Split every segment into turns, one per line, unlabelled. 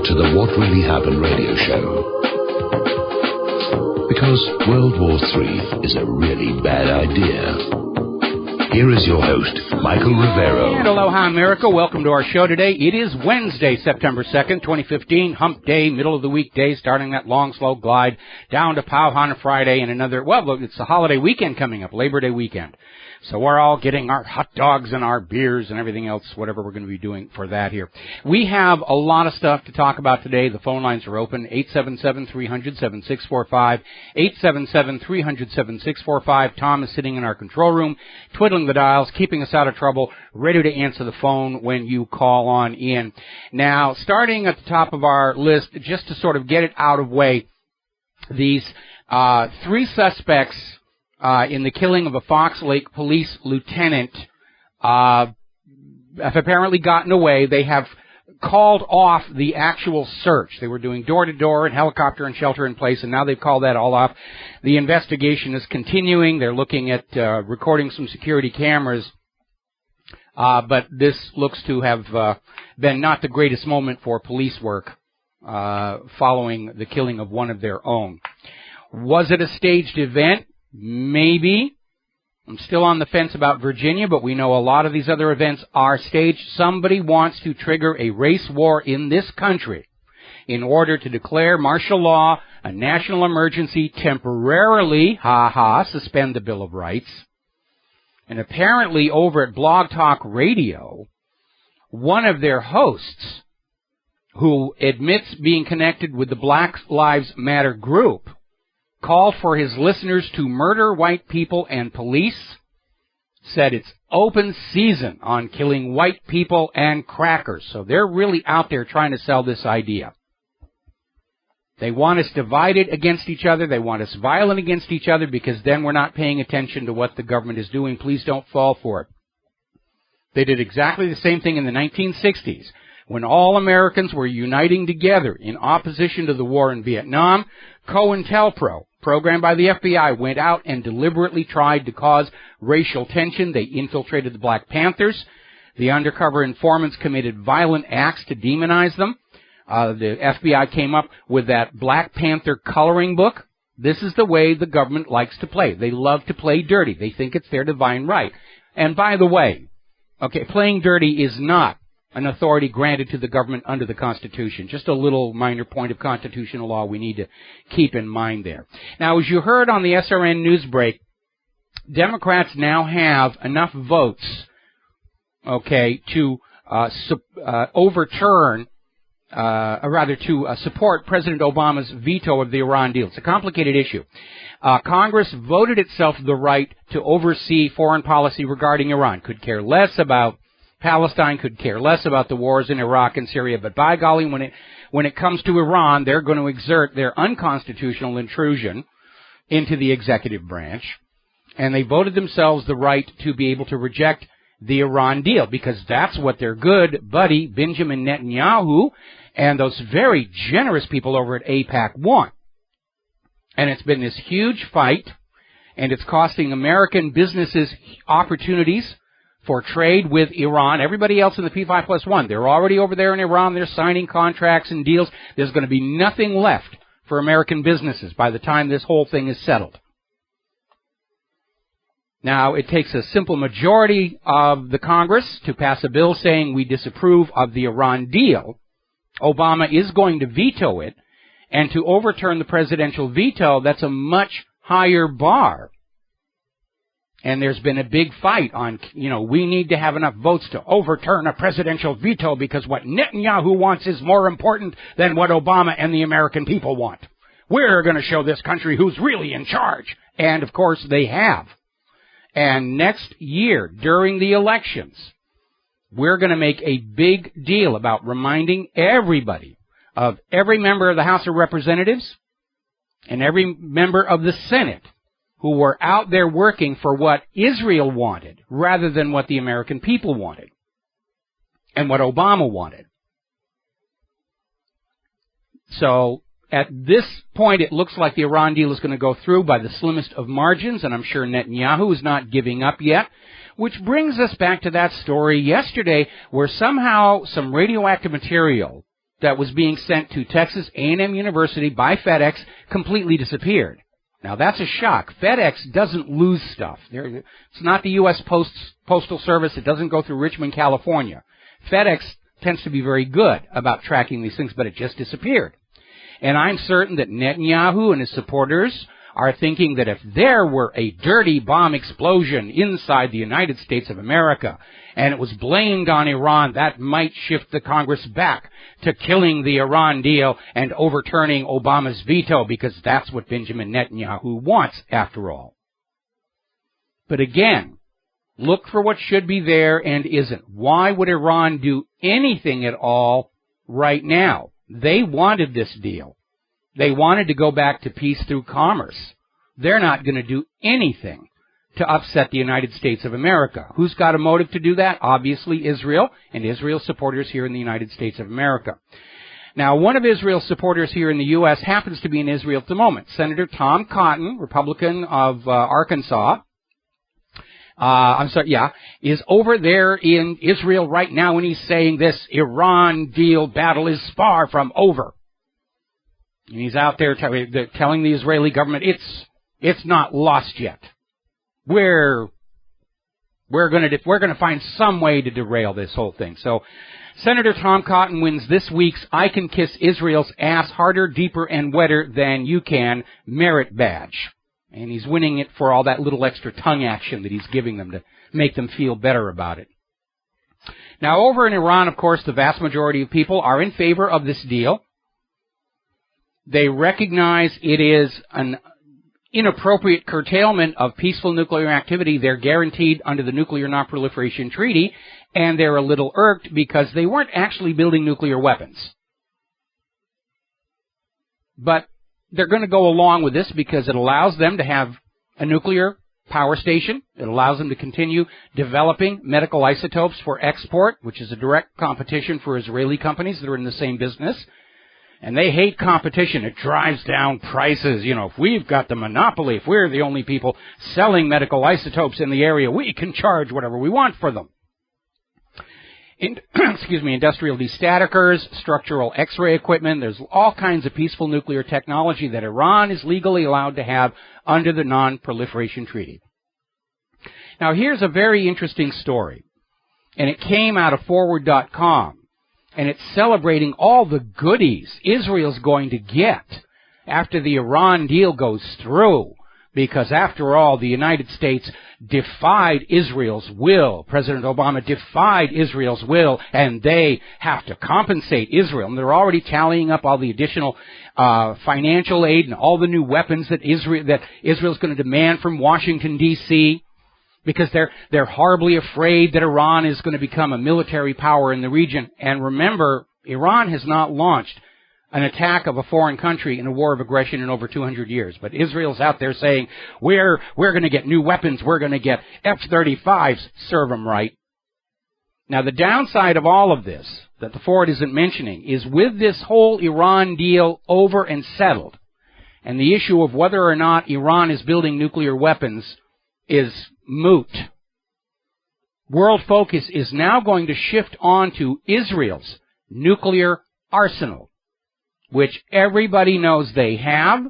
to the What Really Happened radio show. Because World War III is a really bad idea. Here is your host, Michael Rivero.
And aloha, America. Welcome to our show today. It is Wednesday, September 2nd, 2015, hump day, middle of the weekday, starting that long, slow glide down to Kaahumanu Friday and another, well, look, it's the holiday weekend coming up, Labor Day weekend. So we're all getting our hot dogs and our beers and everything else, whatever we're going to be doing for that here. We have a lot of stuff to talk about today. The phone lines are open, 877-300-7645, 877-300-7645. Tom is sitting in our control room, twiddling the dials, keeping us out of trouble, ready to answer the phone when you call on in. Now, starting at the top of our list, just to sort of get it out of way, these three suspects in the killing of a Fox Lake police lieutenant have apparently gotten away. They have called off the actual search. They were doing door-to-door and helicopter and shelter-in-place, and now they've called that all off. The investigation is continuing. They're looking at recording some security cameras, but this looks to have been not the greatest moment for police work following the killing of one of their own. Was it a staged event? Maybe. I'm still on the fence about Virginia, but we know a lot of these other events are staged. Somebody wants to trigger a race war in this country in order to declare martial law, a national emergency, temporarily, suspend the Bill of Rights. And apparently over at Blog Talk Radio, one of their hosts, who admits being connected with the Black Lives Matter group, called for his listeners to murder white people and police, said it's open season on killing white people and crackers. So they're really out there trying to sell this idea. They want us divided against each other. They want us violent against each other because then we're not paying attention to what the government is doing. Please don't fall for it. They did exactly the same thing in the 1960s. When all Americans were uniting together in opposition to the war in Vietnam, COINTELPRO, programmed by the FBI, went out and deliberately tried to cause racial tension. They infiltrated the Black Panthers. The undercover informants committed violent acts to demonize them. The FBI came up with that Black Panther coloring book. This is the way the government likes to play. They love to play dirty. They think it's their divine right. And by the way, playing dirty is not an authority granted to the government under the Constitution. Just a little minor point of constitutional law we need to keep in mind there. Now, as you heard on the SRN news break, Democrats now have enough votes, to support President Obama's veto of the Iran deal. It's a complicated issue. Congress voted itself the right to oversee foreign policy regarding Iran. Could care less about Palestine, could care less about the wars in Iraq and Syria, but by golly, when it comes to Iran, they're going to exert their unconstitutional intrusion into the executive branch, and they voted themselves the right to be able to reject the Iran deal, because that's what their good buddy Benjamin Netanyahu and those very generous people over at AIPAC want. And it's been this huge fight, and it's costing American businesses opportunities for trade with Iran. Everybody else in the P5+1, they're already over there in Iran. They're signing contracts and deals. There's going to be nothing left for American businesses by the time this whole thing is settled. Now, it takes a simple majority of the Congress to pass a bill saying we disapprove of the Iran deal. Obama is going to veto it, and to overturn the presidential veto, that's a much higher bar. And there's been a big fight on, we need to have enough votes to overturn a presidential veto because what Netanyahu wants is more important than what Obama and the American people want. We're going to show this country who's really in charge. And, of course, they have. And next year, during the elections, we're going to make a big deal about reminding everybody of every member of the House of Representatives and every member of the Senate who were out there working for what Israel wanted rather than what the American people wanted and what Obama wanted. So at this point, it looks like the Iran deal is going to go through by the slimmest of margins, and I'm sure Netanyahu is not giving up yet, which brings us back to that story yesterday where somehow some radioactive material that was being sent to Texas A&M University by FedEx completely disappeared. Now, that's a shock. FedEx doesn't lose stuff. It's not the U.S. Postal Service. It doesn't go through Richmond, California. FedEx tends to be very good about tracking these things, but it just disappeared. And I'm certain that Netanyahu and his supporters are thinking that if there were a dirty bomb explosion inside the United States of America and it was blamed on Iran, that might shift the Congress back to killing the Iran deal and overturning Obama's veto, because that's what Benjamin Netanyahu wants, after all. But again, look for what should be there and isn't. Why would Iran do anything at all right now? They wanted this deal. They wanted to go back to peace through commerce. They're not going to do anything to upset the United States of America. Who's got a motive to do that? Obviously Israel and Israel's supporters here in the United States of America. Now, one of Israel's supporters here in the U.S. happens to be in Israel at the moment. Senator Tom Cotton, Republican of Arkansas, is over there in Israel right now, and he's saying this Iran deal battle is far from over. And he's out there telling the Israeli government it's not lost yet. We're going to find some way to derail this whole thing. So Senator Tom Cotton wins this week's I Can Kiss Israel's Ass Harder, Deeper, and Wetter Than You Can merit badge. And he's winning it for all that little extra tongue action that he's giving them to make them feel better about it. Now, over in Iran, of course, the vast majority of people are in favor of this deal. They recognize it is an inappropriate curtailment of peaceful nuclear activity. They're guaranteed under the Nuclear Non-Proliferation Treaty, and they're a little irked because they weren't actually building nuclear weapons. But they're going to go along with this because it allows them to have a nuclear power station. It allows them to continue developing medical isotopes for export, which is a direct competition for Israeli companies that are in the same business. And they hate competition. It drives down prices. You know, if we've got the monopoly, if we're the only people selling medical isotopes in the area, we can charge whatever we want for them. Industrial destaticers, structural X-ray equipment. There's all kinds of peaceful nuclear technology that Iran is legally allowed to have under the Non-Proliferation Treaty. Now, here's a very interesting story, and it came out of Forward.com, and it's celebrating all the goodies Israel's going to get after the Iran deal goes through. Because after all, the United States defied Israel's will. President Obama defied Israel's will, and they have to compensate Israel. And they're already tallying up all the additional financial aid and all the new weapons that Israel's going to demand from Washington, D.C., because they're horribly afraid that Iran is going to become a military power in the region. And remember, Iran has not launched an attack of a foreign country in a war of aggression in over 200 years. But Israel's out there saying, we're going to get new weapons, we're going to get F-35s, serve them right. Now, the downside of all of this, that the Ford isn't mentioning, is with this whole Iran deal over and settled, and the issue of whether or not Iran is building nuclear weapons is moot. World focus is now going to shift on to Israel's nuclear arsenal, which everybody knows they have.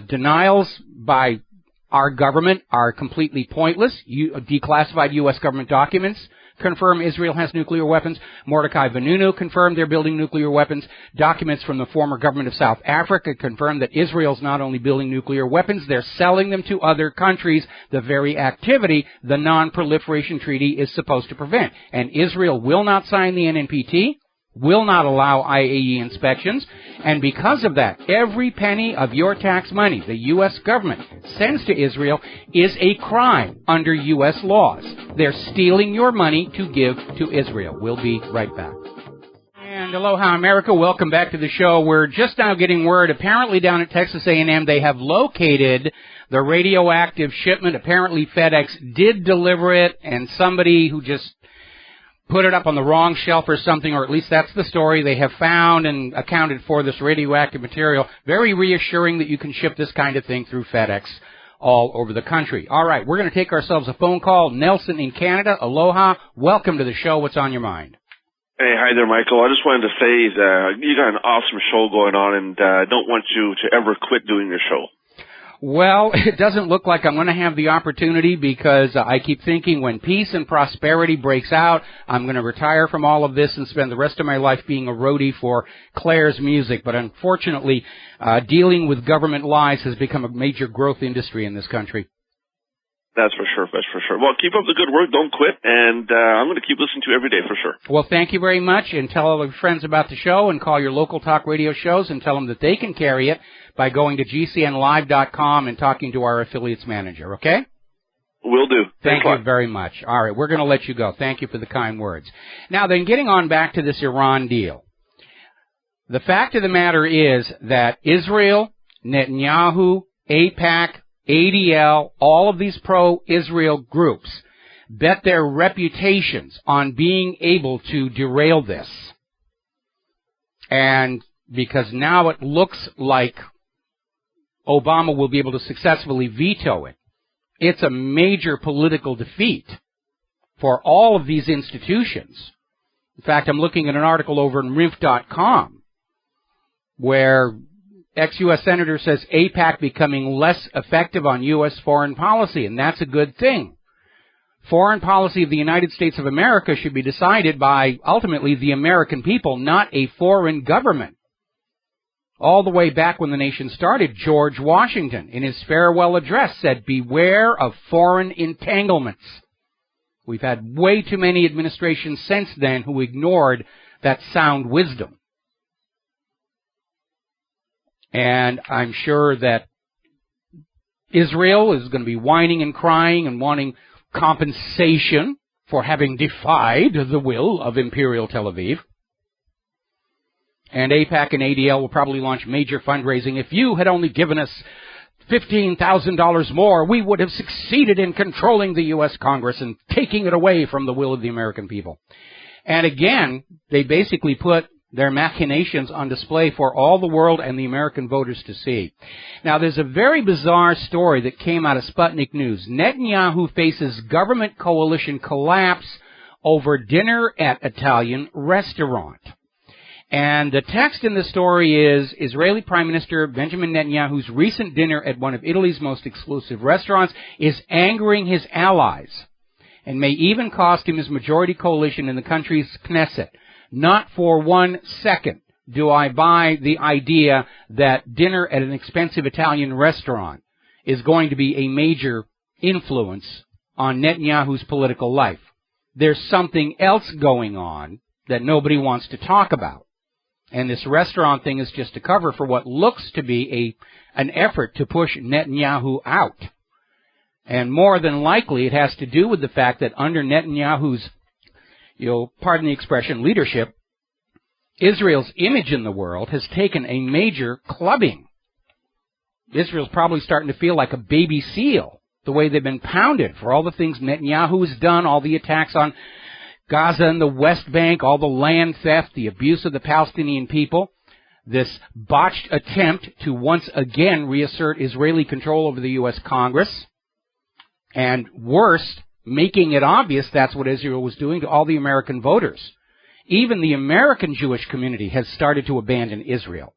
Denials by our government are completely pointless. Declassified U.S. government documents confirm Israel has nuclear weapons. Mordecai Vanunu confirmed they're building nuclear weapons. Documents from the former government of South Africa confirm that Israel's not only building nuclear weapons, they're selling them to other countries, the very activity the Non-Proliferation Treaty is supposed to prevent. And Israel will not sign the NNPT, will not allow IAEA inspections, and because of that, every penny of your tax money the U.S. government sends to Israel is a crime under U.S. laws. They're stealing your money to give to Israel. We'll be right back. And aloha, America. Welcome back to the show. We're just now getting word, apparently down at Texas A&M, they have located the radioactive shipment. Apparently FedEx did deliver it, and somebody who just put it up on the wrong shelf or something, or at least that's the story. They have found and accounted for this radioactive material. Very reassuring that you can ship this kind of thing through FedEx all over the country. All right, we're going to take ourselves a phone call. Nelson in Canada, aloha. Welcome to the show. What's on your mind?
Hey, hi there, Michael. I just wanted to say you got an awesome show going on, and I don't want you to ever quit doing your show.
Well, it doesn't look like I'm going to have the opportunity because I keep thinking when peace and prosperity breaks out, I'm going to retire from all of this and spend the rest of my life being a roadie for Claire's music. But unfortunately, dealing with government lies has become a major growth industry in this country.
That's for sure. That's for sure. Well, keep up the good work. Don't quit. And I'm going to keep listening to you every day for sure.
Well, thank you very much. And tell all your friends about the show and call your local talk radio shows and tell them that they can carry it by going to gcnlive.com and talking to our affiliates manager, okay?
Will do.
Thank you very much. All right, we're going to let you go. Thank you for the kind words. Now then, getting on back to this Iran deal. The fact of the matter is that Israel, Netanyahu, AIPAC, ADL, all of these pro-Israel groups bet their reputations on being able to derail this. And because now it looks like Obama will be able to successfully veto it, it's a major political defeat for all of these institutions. In fact, I'm looking at an article over in RINF.com where ex-U.S. Senator says AIPAC becoming less effective on U.S. foreign policy, and that's a good thing. Foreign policy of the United States of America should be decided by, ultimately, the American people, not a foreign government. All the way back when the nation started, George Washington, in his farewell address, said, "Beware of foreign entanglements." We've had way too many administrations since then who ignored that sound wisdom. And I'm sure that Israel is going to be whining and crying and wanting compensation for having defied the will of Imperial Tel Aviv. And AIPAC and ADL will probably launch major fundraising. If you had only given us $15,000 more, we would have succeeded in controlling the U.S. Congress and taking it away from the will of the American people. And again, they basically put their machinations on display for all the world and the American voters to see. Now, there's a very bizarre story that came out of Sputnik News. Netanyahu faces government coalition collapse over dinner at Italian restaurant. And the text in the story is, Israeli Prime Minister Benjamin Netanyahu's recent dinner at one of Italy's most exclusive restaurants is angering his allies and may even cost him his majority coalition in the country's Knesset. Not for 1 second do I buy the idea that dinner at an expensive Italian restaurant is going to be a major influence on Netanyahu's political life. There's something else going on that nobody wants to talk about. And this restaurant thing is just a cover for what looks to be an effort to push Netanyahu out. And more than likely, it has to do with the fact that under Netanyahu's, pardon the expression, leadership, Israel's image in the world has taken a major clubbing. Israel's probably starting to feel like a baby seal, the way they've been pounded for all the things Netanyahu has done, all the attacks on Gaza and the West Bank, all the land theft, the abuse of the Palestinian people, this botched attempt to once again reassert Israeli control over the U.S. Congress, and worst, making it obvious that's what Israel was doing to all the American voters. Even the American Jewish community has started to abandon Israel.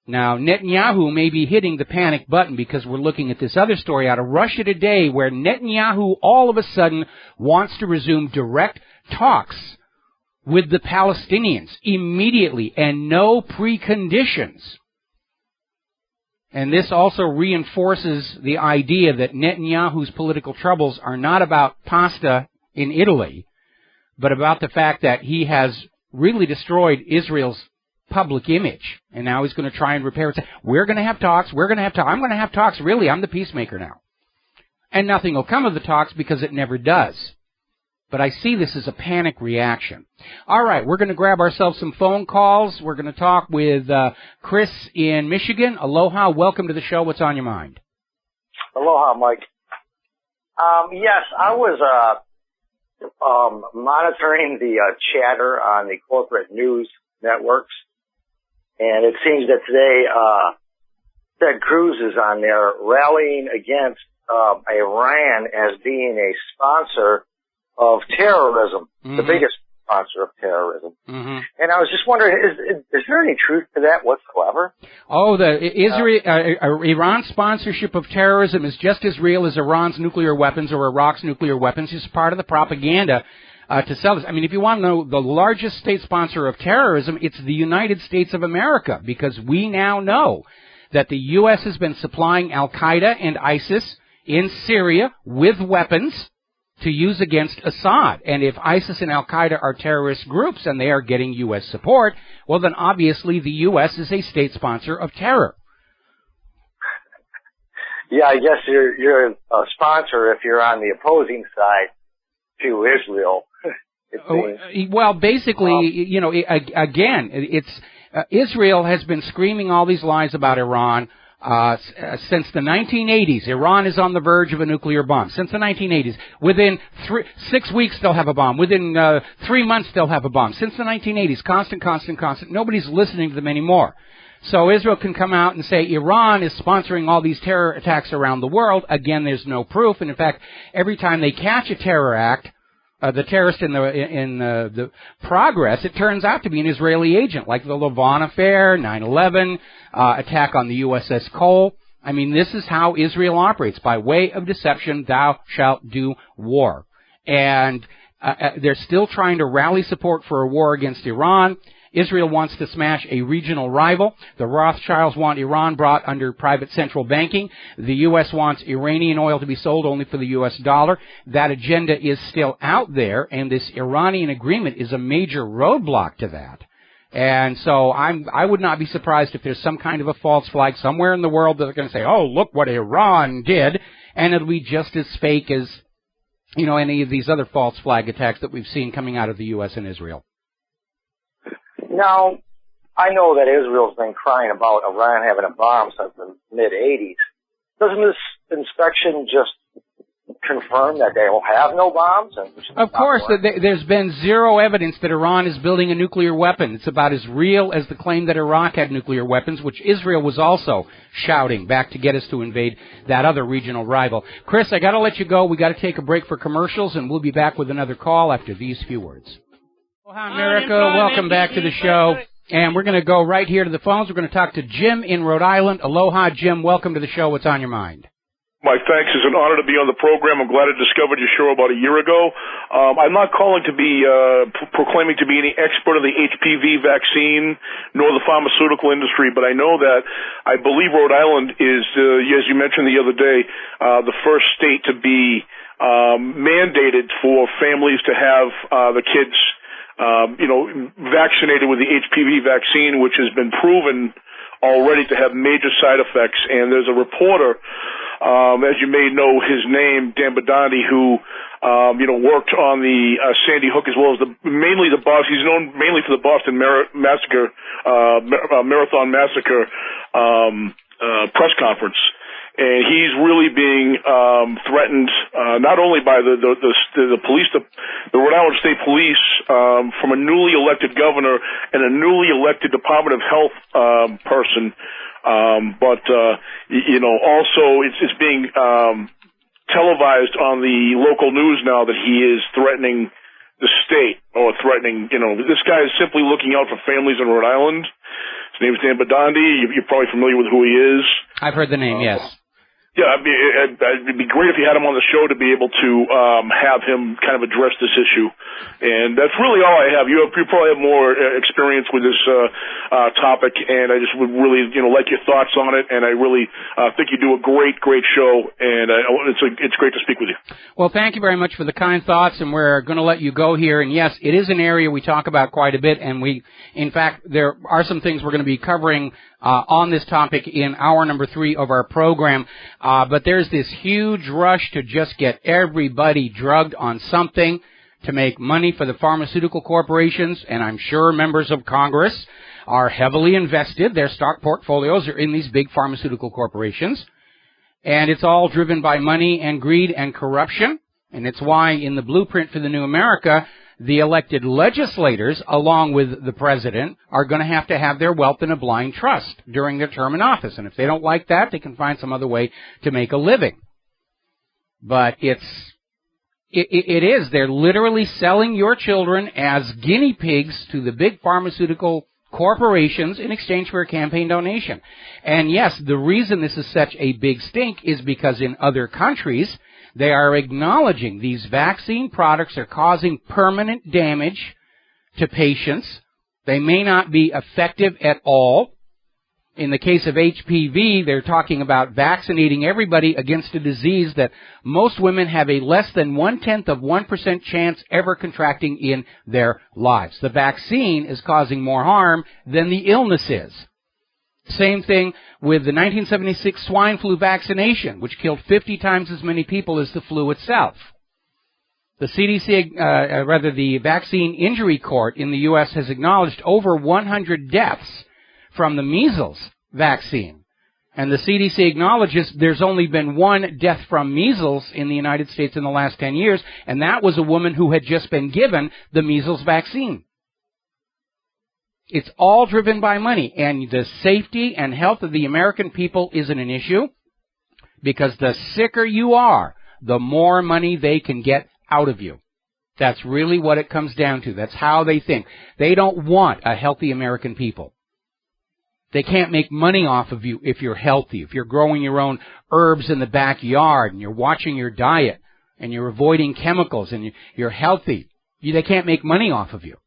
Now, Netanyahu may be hitting the panic button because we're looking at this other story out of Russia Today where Netanyahu all of a sudden wants to resume direct talks with the Palestinians immediately and no preconditions. And this also reinforces the idea that Netanyahu's political troubles are not about pasta in Italy, but about the fact that he has really destroyed Israel's public image. And now he's going to try and repair it. We're going to have talks. I'm going to have talks. Really, I'm the peacemaker now. And nothing will come of the talks because it never does. But I see this as a panic reaction. All right, we're going to grab ourselves some phone calls. We're going to talk with Chris in Michigan. Aloha, welcome to the show. What's on your mind?
Aloha, Mike. Yes, I was monitoring the chatter on the corporate news networks, and it seems that today Ted Cruz is on there rallying against Iran as being a sponsor of terrorism,
mm-hmm.
the biggest sponsor of terrorism.
Mm-hmm.
And I was just wondering, is there any truth to that whatsoever?
Oh, Iran's sponsorship of terrorism is just as real as Iran's nuclear weapons or Iraq's nuclear weapons. It's part of the propaganda to sell this. I mean, if you want to know the largest state sponsor of terrorism, it's the United States of America, because we now know that the U.S. has been supplying Al-Qaeda and ISIS in Syria with weapons to use against Assad. And if ISIS and Al-Qaeda are terrorist groups and they are getting U.S. support, well, then obviously the U.S. is a state sponsor of terror.
Yeah, I guess you're a sponsor if you're on the opposing side to Israel.
Well, basically, you know, again, it's Israel has been screaming all these lies about Iran since the 1980s. Iran is on the verge of a nuclear bomb. Since the 1980s. Within 6 weeks, they'll have a bomb. Within 3 months, they'll have a bomb. Since the 1980s. Constant. Nobody's listening to them anymore. So Israel can come out and say Iran is sponsoring all these terror attacks around the world. Again, there's no proof. And in fact, every time they catch a terror act, the terrorist in the progress, it turns out to be an Israeli agent, like the Lavon affair, 9/11, attack on the USS Cole. I mean, this is how Israel operates. By way of deception, thou shalt do war. And they're still trying to rally support for a war against Iran. Israel wants to smash a regional rival. The Rothschilds want Iran brought under private central banking. The U.S. wants Iranian oil to be sold only for the U.S. dollar. That agenda is still out there, and this Iranian agreement is a major roadblock to that. And so I would not be surprised if there's some kind of a false flag somewhere in the world that are going to say, oh, look what Iran did, and it'll be just as fake as, you know, any of these other false flag attacks that we've seen coming out of the U.S. and Israel.
Now, I know that Israel's been crying about Iran having a bomb since the mid-'80s. Doesn't this inspection just confirm that they will have no bombs?
Of course, there's been zero evidence that Iran is building a nuclear weapon. It's about as real as the claim that Iraq had nuclear weapons, which Israel was also shouting back to get us to invade that other regional rival. Chris, I got to let you go. We got to take a break for commercials, and we'll be back with another call after these few words. Aloha, America. Welcome back to the show. And we're going to go right here to the phones. We're going to talk to Jim in Rhode Island. Aloha, Jim. Welcome to the show. What's on your mind?
Mike, thanks. It's an honor to be on the program. I'm glad I discovered your show about a year ago. I'm not calling to be proclaiming to be any expert of the HPV vaccine nor the pharmaceutical industry, but I know that I believe Rhode Island is, as you mentioned the other day, the first state to be mandated for families to have the kids vaccinated with the HPV vaccine, which has been proven already to have major side effects. And there's a reporter, as you may know his name, Dan Badandi, who, worked on the Sandy Hook as well as mainly the Boston. He's known mainly for the Boston Marathon Massacre press conference. And he's really being threatened not only by the police, the Rhode Island State Police, from a newly elected governor and a newly elected Department of Health person, but also it's being televised on the local news now that he is threatening the state or threatening. This guy is simply looking out for families in Rhode Island. His name is Dan Badandi. You're probably familiar with who he is.
I've heard the name, yes.
Yeah, it'd be great if you had him on the show to be able to have him kind of address this issue. And that's really all I have. You probably have more experience with this topic, and I just would really like your thoughts on it. And I really think you do a great show, and it's great to speak with you.
Well, thank you very much for the kind thoughts, and we're going to let you go here. And yes, it is an area we talk about quite a bit, and in fact, there are some things we're going to be covering on this topic in hour number 3 of our program. But there's this huge rush to just get everybody drugged on something to make money for the pharmaceutical corporations, and I'm sure members of Congress are heavily invested. Their stock portfolios are in these big pharmaceutical corporations, and it's all driven by money and greed and corruption, and it's why in the blueprint for the new America, the elected legislators, along with the president, are going to have their wealth in a blind trust during their term in office. And if they don't like that, they can find some other way to make a living. But it's It is. They're literally selling your children as guinea pigs to the big pharmaceutical corporations in exchange for a campaign donation. And yes, the reason this is such a big stink is because in other countries, they are acknowledging these vaccine products are causing permanent damage to patients. They may not be effective at all. In the case of HPV, they're talking about vaccinating everybody against a disease that most women have a less than 0.1% chance ever contracting in their lives. The vaccine is causing more harm than the illness is. Same thing with the 1976 swine flu vaccination, which killed 50 times as many people as the flu itself. The CDC, the Vaccine Injury Court in the U.S. has acknowledged over 100 deaths from the measles vaccine. And the CDC acknowledges there's only been one death from measles in the United States in the last 10 years, and that was a woman who had just been given the measles vaccine. It's all driven by money, and the safety and health of the American people isn't an issue, because the sicker you are, the more money they can get out of you. That's really what it comes down to. That's how they think. They don't want a healthy American people. They can't make money off of you if you're healthy, if you're growing your own herbs in the backyard and you're watching your diet and you're avoiding chemicals and you're healthy. They can't make money off of you.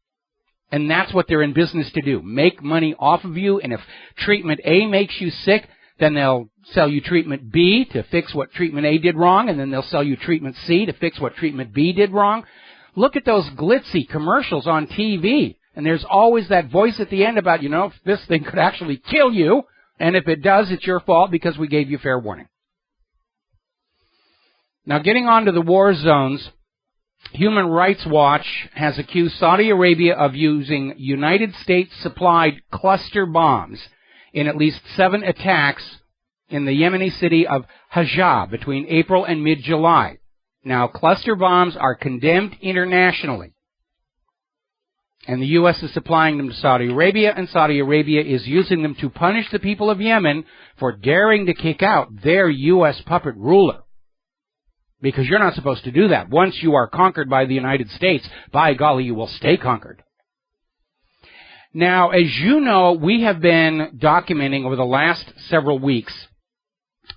And that's what they're in business to do, make money off of you. And if treatment A makes you sick, then they'll sell you treatment B to fix what treatment A did wrong, and then they'll sell you treatment C to fix what treatment B did wrong. Look at those glitzy commercials on TV. And there's always that voice at the end about, if this thing could actually kill you, and if it does, it's your fault because we gave you fair warning. Now, getting on to the war zones, Human Rights Watch has accused Saudi Arabia of using United States-supplied cluster bombs in at least 7 attacks in the Yemeni city of Hajjah between April and mid-July. Now, cluster bombs are condemned internationally. And the U.S. is supplying them to Saudi Arabia, and Saudi Arabia is using them to punish the people of Yemen for daring to kick out their U.S. puppet ruler. Because you're not supposed to do that. Once you are conquered by the United States, by golly, you will stay conquered. Now, as you know, we have been documenting over the last several weeks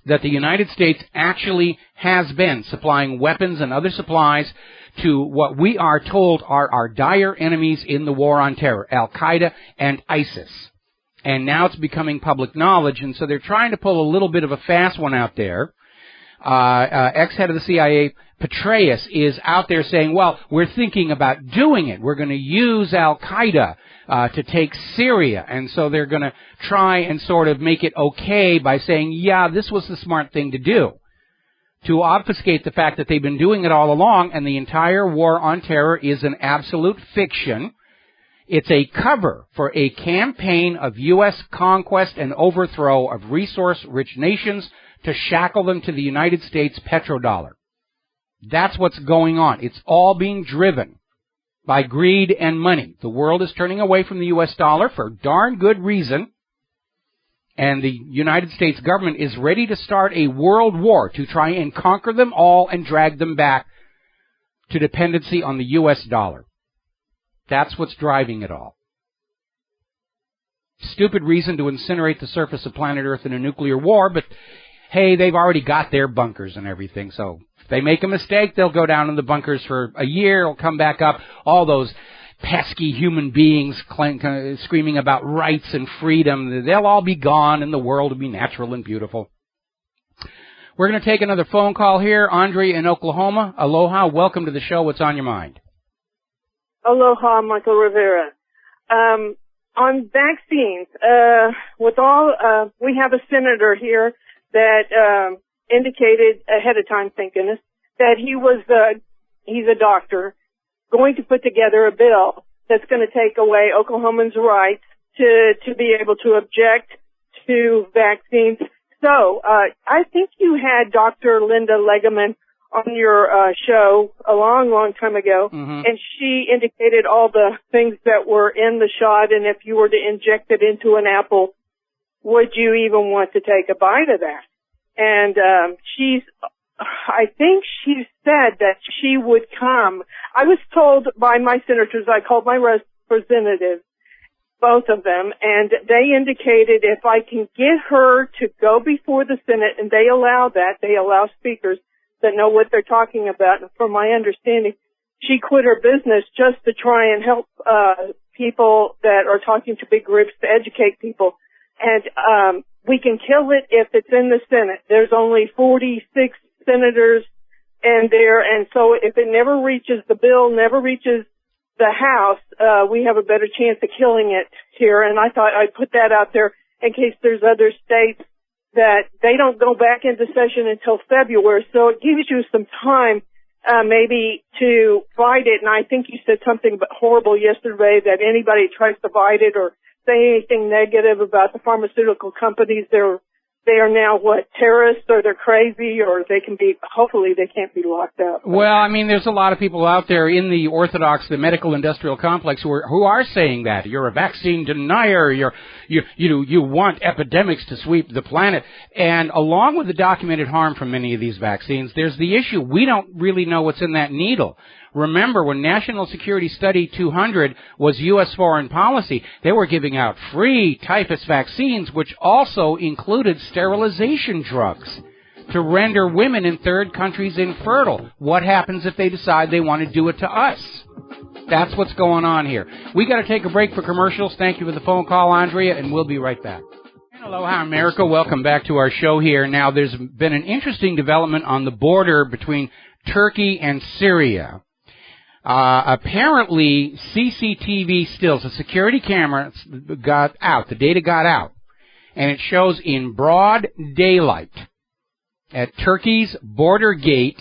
that the United States actually has been supplying weapons and other supplies to what we are told are our dire enemies in the war on terror, Al-Qaeda and ISIS. And now it's becoming public knowledge, and so they're trying to pull a little bit of a fast one out there. Ex-head of the CIA, Petraeus, is out there saying, well, we're thinking about doing it. We're going to use Al-Qaeda to take Syria, and so they're going to try and sort of make it okay by saying, yeah, this was the smart thing to do, to obfuscate the fact that they've been doing it all along, and the entire war on terror is an absolute fiction. It's a cover for a campaign of U.S. conquest and overthrow of resource-rich nations to shackle them to the United States petrodollar. That's what's going on. It's all being driven by greed and money. The world is turning away from the U.S. dollar for darn good reason. And the United States government is ready to start a world war to try and conquer them all and drag them back to dependency on the U.S. dollar. That's what's driving it all. Stupid reason to incinerate the surface of planet Earth in a nuclear war, but hey, they've already got their bunkers and everything, so if they make a mistake, they'll go down in the bunkers for a year, it'll come back up. All those pesky human beings screaming about rights and freedom, they'll all be gone and the world will be natural and beautiful. We're going to take another phone call here. Andre in Oklahoma. Aloha. Welcome to the show. What's on your mind?
Aloha, Michael Rivero. On vaccines, we have a senator here that indicated ahead of time, thank goodness, that he's a doctor, going to put together a bill that's going to take away Oklahomans' rights to be able to object to vaccines. So, I think you had Dr. Linda Legeman on your show a long time ago, and she indicated all the things that were in the shot, and if you were to inject it into an apple, would you even want to take a bite of that? And she's I think she said that she would come. I was told by my senators, I called my representatives, both of them, and they indicated if I can get her to go before the Senate, and they allow that, they allow speakers that know what they're talking about, and from my understanding, she quit her business just to try and help people that are talking to big groups to educate people. And we can kill it if it's in the Senate. There's only 46 senators in there, and so if it never reaches, the bill never reaches the House, we have a better chance of killing it here. And I thought I'd put that out there in case there's other states that they don't go back into session until February. So it gives you some time, maybe to fight it. And I think you said something horrible yesterday that anybody tries to fight it or say anything negative about the pharmaceutical companies, they are now, terrorists, or they're crazy, or they can be, hopefully they can't be locked up.
Well, I mean, there's a lot of people out there in the orthodox, the medical industrial complex who are saying that. You're a vaccine denier, you want epidemics to sweep the planet. And along with the documented harm from many of these vaccines, there's the issue. We don't really know what's in that needle. Remember, when National Security Study 200 was U.S. foreign policy, they were giving out free typhus vaccines, which also included sterilization drugs to render women in third countries infertile. What happens if they decide they want to do it to us? That's what's going on here. We got to take a break for commercials. Thank you for the phone call, Andrea, and we'll be right back. Aloha, America. Welcome back to our show here. Now, there's been an interesting development on the border between Turkey and Syria. Apparently, CCTV stills, a security camera got out, the data got out, and it shows in broad daylight at Turkey's border gate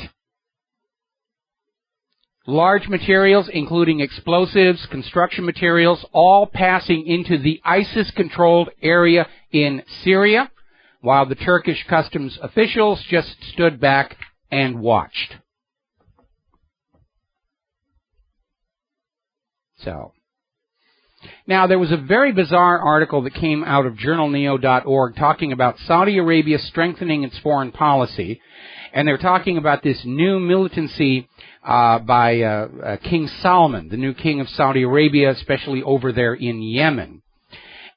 large materials, including explosives, construction materials, all passing into the ISIS-controlled area in Syria, while the Turkish customs officials just stood back and watched. So, now there was a very bizarre article that came out of journalneo.org talking about Saudi Arabia strengthening its foreign policy, and they're talking about this new militancy by King Salman, the new king of Saudi Arabia, especially over there in Yemen.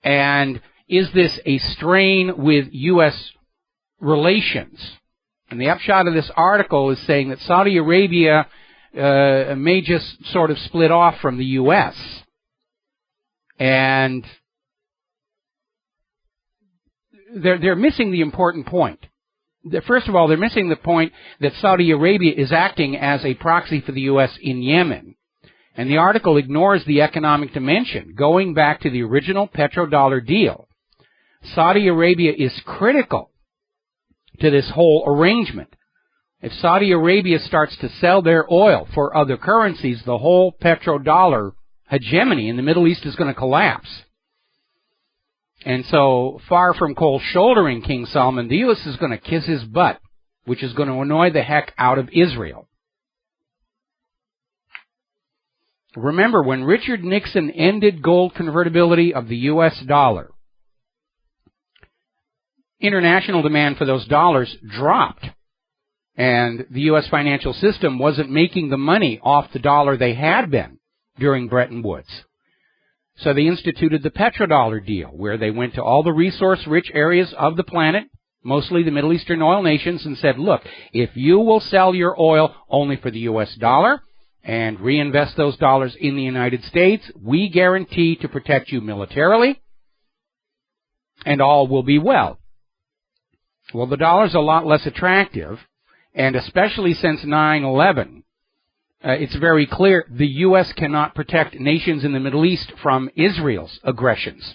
And is this a strain with U.S. relations? And the upshot of this article is saying that Saudi Arabia may just sort of split off from the U.S. And they're missing the important point. First of all, they're missing the point that Saudi Arabia is acting as a proxy for the U.S. in Yemen. And the article ignores the economic dimension. Going back to the original petrodollar deal, Saudi Arabia is critical to this whole arrangement. If Saudi Arabia starts to sell their oil for other currencies, the whole petrodollar hegemony in the Middle East is going to collapse. And so, far from cold shouldering King Salman, the U.S. is going to kiss his butt, which is going to annoy the heck out of Israel. Remember, when Richard Nixon ended gold convertibility of the U.S. dollar, international demand for those dollars dropped. And the U.S. financial system wasn't making the money off the dollar they had been during Bretton Woods. So they instituted the petrodollar deal, where they went to all the resource-rich areas of the planet, mostly the Middle Eastern oil nations, and said, look, if you will sell your oil only for the U.S. dollar and reinvest those dollars in the United States, we guarantee to protect you militarily, and all will be well. Well, the dollar's a lot less attractive. And especially since 9/11, it's very clear the U.S. cannot protect nations in the Middle East from Israel's aggressions.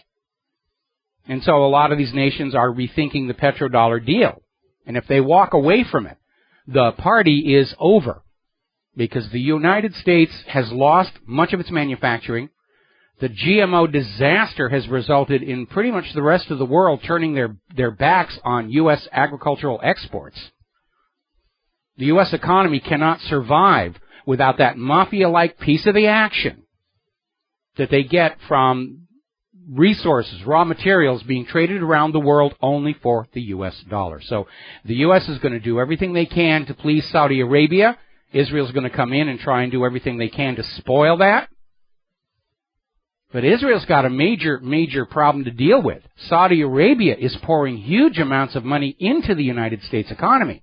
And so a lot of these nations are rethinking the petrodollar deal. And if they walk away from it, the party is over. Because the United States has lost much of its manufacturing. The GMO disaster has resulted in pretty much the rest of the world turning their backs on U.S. agricultural exports. The U.S. economy cannot survive without that mafia-like piece of the action that they get from resources, raw materials being traded around the world only for the U.S. dollar. So the U.S. is going to do everything they can to please Saudi Arabia. Israel's going to come in and try and do everything they can to spoil that. But Israel's got a major, major problem to deal with. Saudi Arabia is pouring huge amounts of money into the United States economy.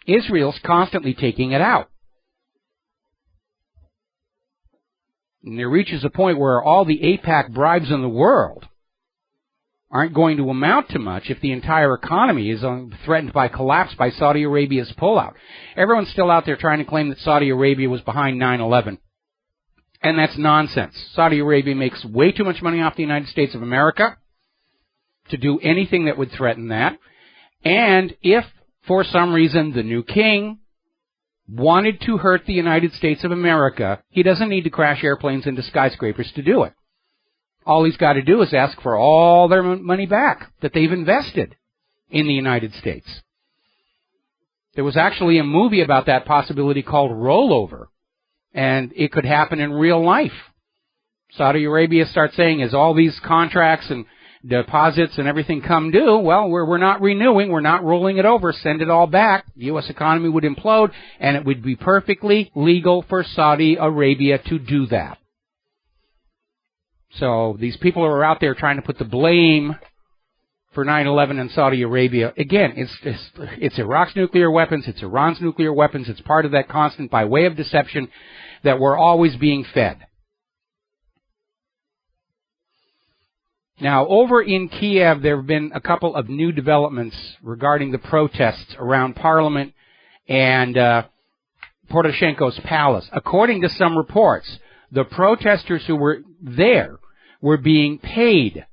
Israel's constantly taking it out. And there reaches a point where all the AIPAC bribes in the world aren't going to amount to much if the entire economy is threatened by collapse by Saudi Arabia's pullout. Everyone's still out there trying to claim that Saudi Arabia was behind 9/11. And that's nonsense. Saudi Arabia makes way too much money off the United States of America to do anything that would threaten that. And if, for some reason, the new king wanted to hurt the United States of America, he doesn't need to crash airplanes into skyscrapers to do it. All he's got to do is ask for all their money back that they've invested in the United States. There was actually a movie about that possibility called Rollover, and it could happen in real life. Saudi Arabia starts saying, as all these contracts and deposits and everything come due, well, we're not renewing, we're not rolling it over, send it all back. The U.S. economy would implode, and it would be perfectly legal for Saudi Arabia to do that. So these people who are out there trying to put the blame for 9/11 in Saudi Arabia, again, it's Iraq's nuclear weapons, it's Iran's nuclear weapons, it's part of that constant by way of deception that we're always being fed. Now, over in Kiev, there have been a couple of new developments regarding the protests around Parliament and Poroshenko's palace. According to some reports, the protesters who were there were being paid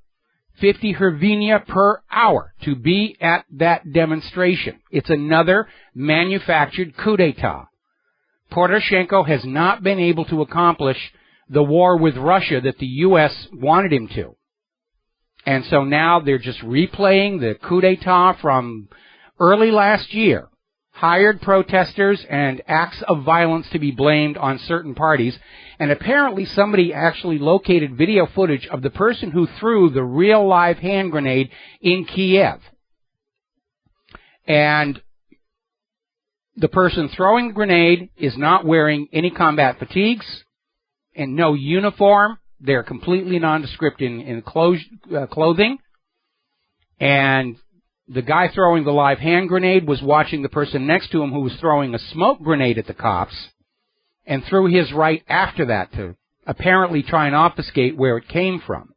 50 hryvnia per hour to be at that demonstration. It's another manufactured coup d'etat. Poroshenko has not been able to accomplish the war with Russia that the U.S. wanted him to. And so now they're just replaying the coup d'etat from early last year. Hired protesters and acts of violence to be blamed on certain parties. And apparently somebody actually located video footage of the person who threw the real live hand grenade in Kiev. And the person throwing the grenade is not wearing any combat fatigues and no uniform. They're completely nondescript in clothing. And the guy throwing the live hand grenade was watching the person next to him who was throwing a smoke grenade at the cops and threw his right after that to apparently try and obfuscate where it came from.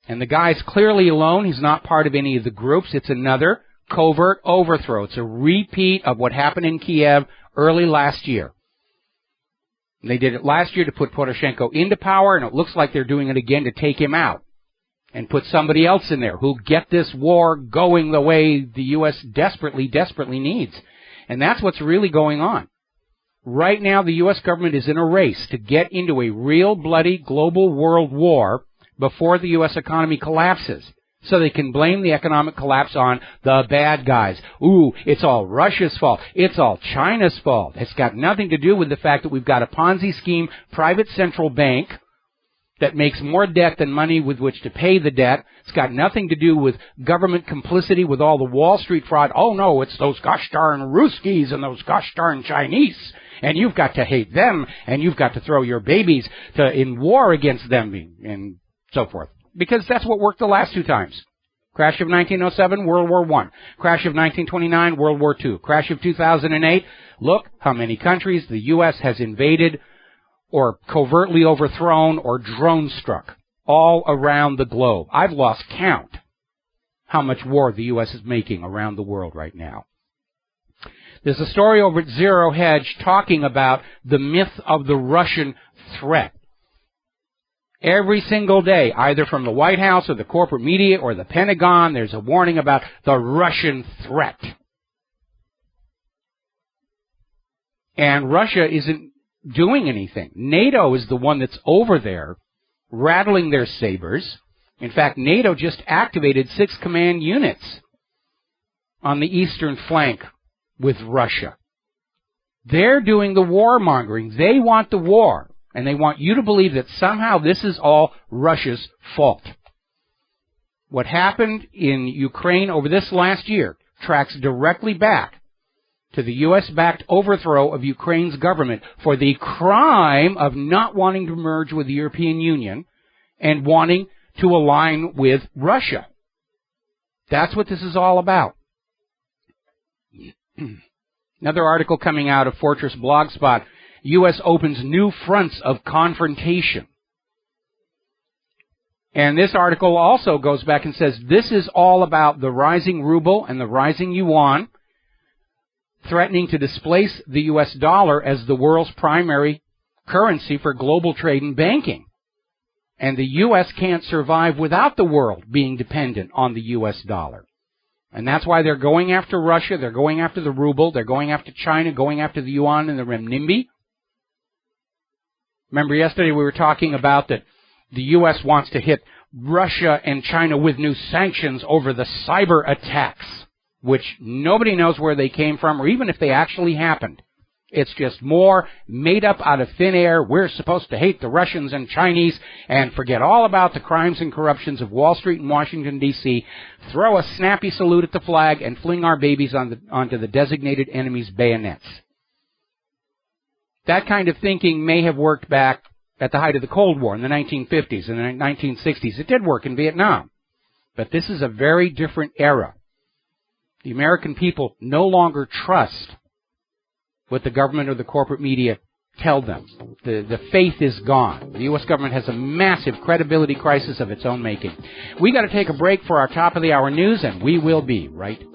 And the guy's clearly alone. He's not part of any of the groups. It's another covert overthrow. It's a repeat of what happened in Kiev early last year. They did it last year to put Poroshenko into power, and it looks like they're doing it again to take him out and put somebody else in there who'll get this war going the way the U.S. desperately, desperately needs. And that's what's really going on. Right now, the U.S. government is in a race to get into a real bloody global world war before the U.S. economy collapses, so they can blame the economic collapse on the bad guys. Ooh, it's all Russia's fault. It's all China's fault. It's got nothing to do with the fact that we've got a Ponzi scheme private central bank that makes more debt than money with which to pay the debt. It's got nothing to do with government complicity with all the Wall Street fraud. Oh, no, it's those gosh darn Ruskies and those gosh darn Chinese. And you've got to hate them, and you've got to throw your babies in war against them, and so forth. Because that's what worked the last two times. Crash of 1907, World War I. Crash of 1929, World War II. Crash of 2008, look how many countries the U.S. has invaded or covertly overthrown or drone struck all around the globe. I've lost count how much war the U.S. is making around the world right now. There's a story over at Zero Hedge talking about the myth of the Russian threat. Every single day, either from the White House or the corporate media or the Pentagon, there's a warning about the Russian threat. And Russia isn't doing anything. NATO is the one that's over there, rattling their sabers. In fact, NATO just activated 6 command units on the eastern flank with Russia. They're doing the warmongering. They want the war. And they want you to believe that somehow this is all Russia's fault. What happened in Ukraine over this last year tracks directly back to the U.S.-backed overthrow of Ukraine's government for the crime of not wanting to merge with the European Union and wanting to align with Russia. That's what this is all about. Another article coming out of Fortress Blogspot, U.S. opens new fronts of confrontation. And this article also goes back and says this is all about the rising ruble and the rising yuan threatening to displace the U.S. dollar as the world's primary currency for global trade and banking. And the U.S. can't survive without the world being dependent on the U.S. dollar. And that's why they're going after Russia, they're going after the ruble, they're going after China, going after the yuan and the renminbi. Remember yesterday we were talking about that the U.S. wants to hit Russia and China with new sanctions over the cyber attacks, which nobody knows where they came from or even if they actually happened. It's just more made up out of thin air. We're supposed to hate the Russians and Chinese and forget all about the crimes and corruptions of Wall Street and Washington, D.C., throw a snappy salute at the flag, and fling our babies onto the designated enemy's bayonets. That kind of thinking may have worked back at the height of the Cold War in the 1950s and the 1960s. It did work in Vietnam. But this is a very different era. The American people no longer trust what the government or the corporate media tell them. The faith is gone. The U.S. government has a massive credibility crisis of its own making. We got to take a break for our top of the hour news, and we will be right back.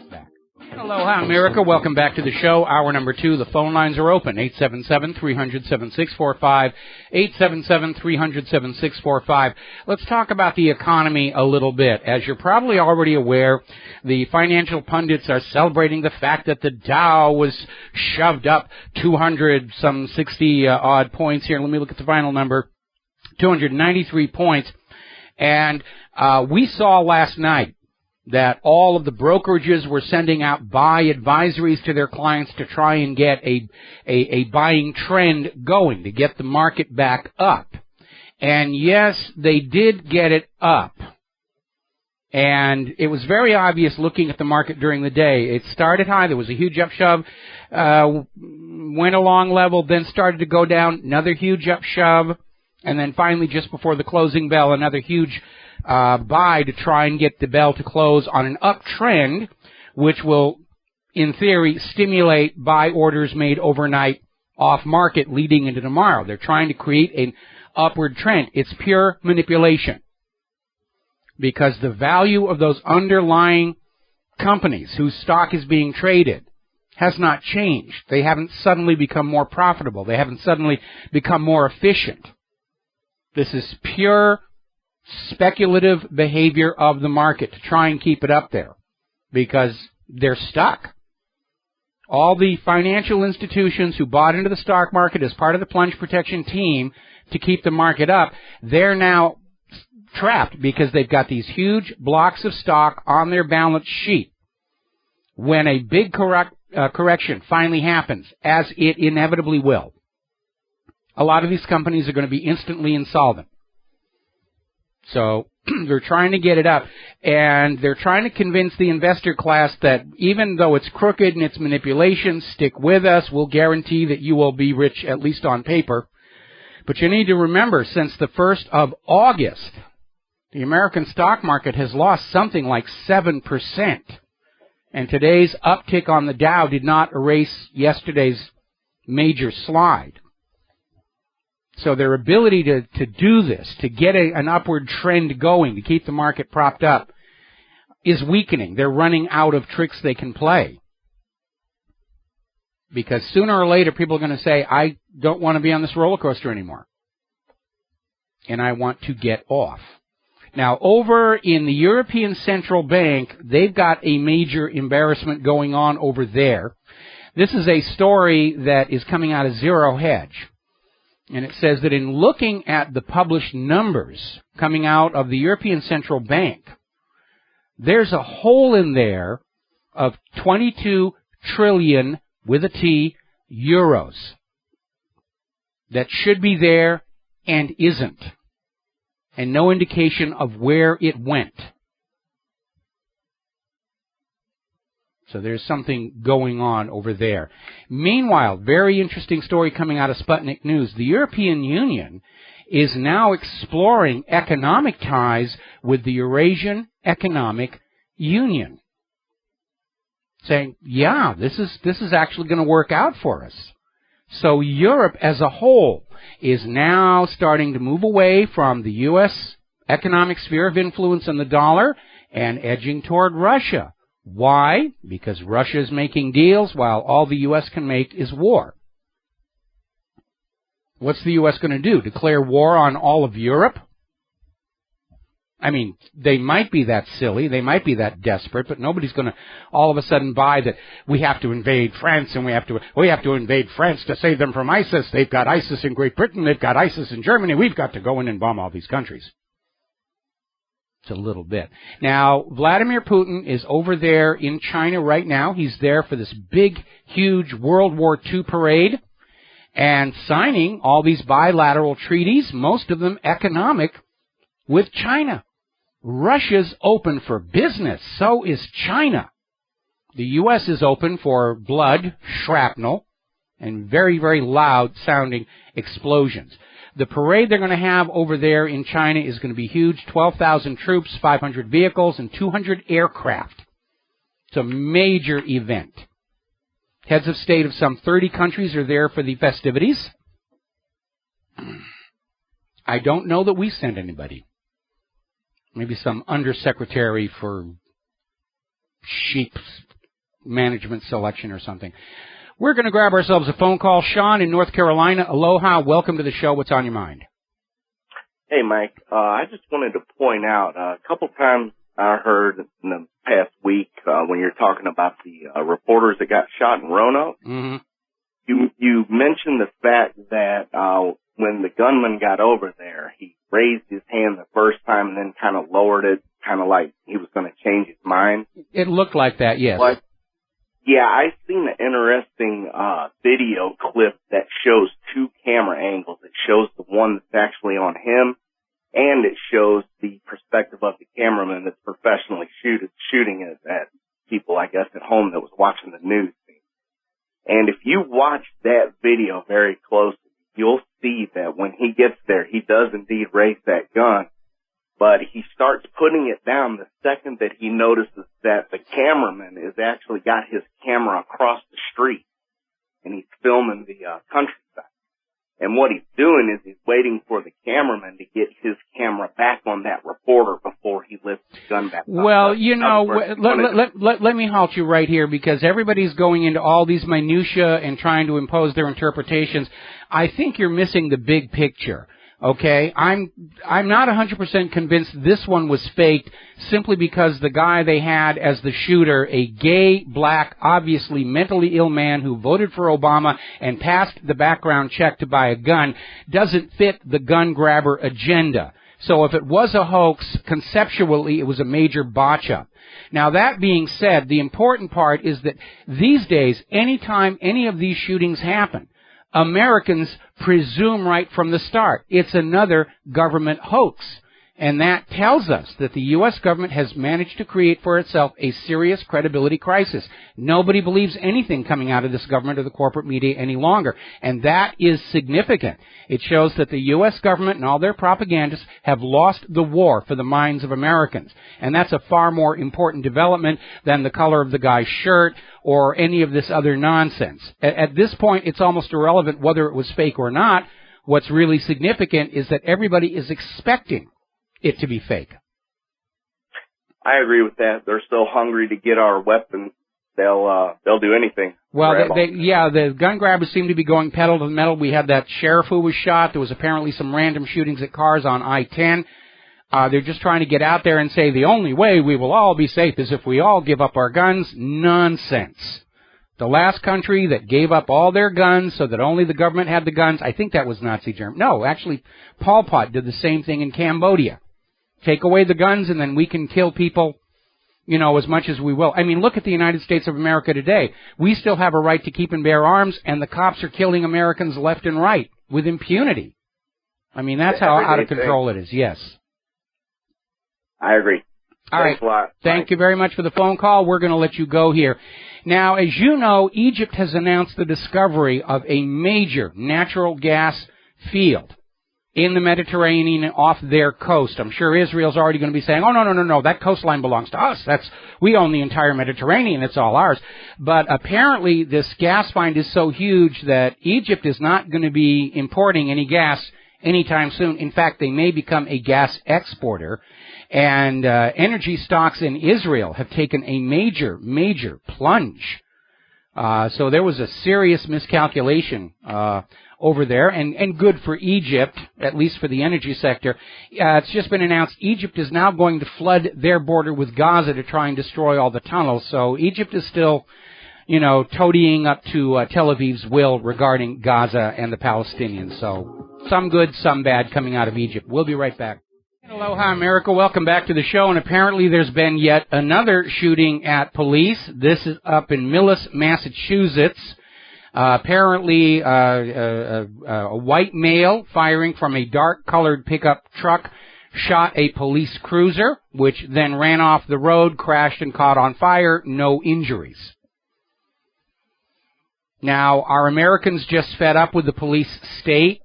Aloha, America. Welcome back to the show. Hour number 2. The phone lines are open. 877-300-7645. 877-300-7645. Let's talk about the economy a little bit. As you're probably already aware, the financial pundits are celebrating the fact that the Dow was shoved up 260 odd points here. Let me look at the final number. 293 points. And we saw last night that all of the brokerages were sending out buy advisories to their clients to try and get a buying trend going, to get the market back up. And yes, they did get it up. And it was very obvious looking at the market during the day. It started high. There was a huge upshove, went along level, then started to go down, another huge upshove, and then finally just before the closing bell, another huge buy to try and get the bell to close on an uptrend, which will, in theory, stimulate buy orders made overnight off market leading into tomorrow. They're trying to create an upward trend. It's pure manipulation because the value of those underlying companies whose stock is being traded has not changed. They haven't suddenly become more profitable. They haven't suddenly become more efficient. This is pure speculative behavior of the market to try and keep it up there because they're stuck. All the financial institutions who bought into the stock market as part of the plunge protection team to keep the market up, they're now trapped because they've got these huge blocks of stock on their balance sheet. When a big correction finally happens, as it inevitably will, a lot of these companies are going to be instantly insolvent. So they're trying to get it up, and they're trying to convince the investor class that even though it's crooked and it's manipulation, stick with us. We'll guarantee that you will be rich, at least on paper. But you need to remember, since the 1st of August, the American stock market has lost something like 7%. And today's uptick on the Dow did not erase yesterday's major slide. So their ability to do this, to get an upward trend going, to keep the market propped up, is weakening. They're running out of tricks they can play. Because sooner or later, people are going to say, I don't want to be on this roller coaster anymore. And I want to get off. Now, over in the European Central Bank, they've got a major embarrassment going on over there. This is a story that is coming out of Zero Hedge. And it says that in looking at the published numbers coming out of the European Central Bank, there's a hole in there of 22 trillion, with a T, euros that should be there and isn't, and no indication of where it went. So there's something going on over there. Meanwhile, very interesting story coming out of Sputnik News. The European Union is now exploring economic ties with the Eurasian Economic Union, saying, yeah, this is actually going to work out for us. So Europe as a whole is now starting to move away from the U.S. economic sphere of influence and the dollar and edging toward Russia. Why? Because Russia is making deals while all the U.S. can make is war. What's the U.S. going to do? Declare war on all of Europe? I mean, they might be that silly, they might be that desperate, but nobody's going to all of a sudden buy that we have to invade France and we have to invade France to save them from ISIS. They've got ISIS in Great Britain, they've got ISIS in Germany, we've got to go in and bomb all these countries. It's a little bit. Now, Vladimir Putin is over there in China right now. He's there for this big, huge World War II parade and signing all these bilateral treaties, most of them economic, with China. Russia's open for business. So is China. The U.S. is open for blood, shrapnel, and very, very loud-sounding explosions. The parade they're going to have over there in China is going to be huge. 12,000 troops, 500 vehicles, and 200 aircraft. It's a major event. Heads of state of some 30 countries are there for the festivities. I don't know that we send anybody. Maybe some undersecretary for sheep management selection or something. We're going to grab ourselves a phone call. Sean in North Carolina. Aloha. Welcome to the show. What's on your mind?
Hey, Mike. I just wanted to point out a couple times I heard in the past week when you're talking about the reporters that got shot in Roanoke.
Mm-hmm.
You mentioned the fact that when the gunman got over there, he raised his hand the first time and then kind of lowered it, kind of like he was going to change his mind.
It looked like that, yes.
But, yeah, I've seen an interesting video clip that shows two camera angles. It shows the one that's actually on him, and it shows the perspective of the cameraman that's professionally shooting it at people, I guess, at home that was watching the news. And if you watch that video very closely, you'll see that when he gets there, he does indeed raise that gun, but he starts putting it down the second that he notices that the cameraman has actually got his camera across the street, and he's filming the countryside. And what he's doing is he's waiting for the cameraman to get his camera back on that reporter before he lifts the gun back up.
Well, you know, let me halt you right here, because everybody's going into all these minutiae and trying to impose their interpretations. I think you're missing the big picture. Okay, I'm not 100% convinced this one was faked simply because the guy they had as the shooter, a gay, black, obviously mentally ill man who voted for Obama and passed the background check to buy a gun, doesn't fit the gun grabber agenda. So if it was a hoax, conceptually it was a major botch-up. Now that being said, the important part is that these days, anytime any of these shootings happen, Americans presume right from the start it's another government hoax. And that tells us that the U.S. government has managed to create for itself a serious credibility crisis. Nobody believes anything coming out of this government or the corporate media any longer. And that is significant. It shows that the U.S. government and all their propagandists have lost the war for the minds of Americans. And that's a far more important development than the color of the guy's shirt or any of this other nonsense. At this point, it's almost irrelevant whether it was fake or not. What's really significant is that everybody is expecting it to be fake.
I agree with that. They're so hungry to get our weapons, they'll do anything.
Well, the gun grabbers seem to be going pedal to the metal. We had that sheriff who was shot. There was apparently some random shootings at cars on I-10. They're just trying to get out there and say the only way we will all be safe is if we all give up our guns. Nonsense. The last country that gave up all their guns so that only the government had the guns, I think that was Nazi Germany. No, actually, Pol Pot did the same thing in Cambodia. Take away the guns and then we can kill people, you know, as much as we will. I mean, look at the United States of America today. We still have a right to keep and bear arms, and the cops are killing Americans left and right with impunity. I mean, that's how out of control it is, yes.
I agree.
All right.
Thanks a lot.
Thank you very much for the phone call. We're going to let you go here. Now, as you know, Egypt has announced the discovery of a major natural gas field in the Mediterranean off their coast. I'm sure Israel's already going to be saying, oh, no, that coastline belongs to us. We own the entire Mediterranean. It's all ours. But apparently this gas find is so huge that Egypt is not going to be importing any gas anytime soon. In fact, they may become a gas exporter. And energy stocks in Israel have taken a major plunge. So there was a serious miscalculation over there, and good for Egypt, at least for the energy sector. It's just been announced Egypt is now going to flood their border with Gaza to try and destroy all the tunnels. So Egypt is still, toadying up to Tel Aviv's will regarding Gaza and the Palestinians. So some good, some bad coming out of Egypt. We'll be right back. Aloha, America. Welcome back to the show. And apparently there's been yet another shooting at police. This is up in Millis, Massachusetts. Apparently, a white male firing from a dark-colored pickup truck shot a police cruiser, which then ran off the road, crashed, and caught on fire. No injuries. Now, are Americans just fed up with the police state?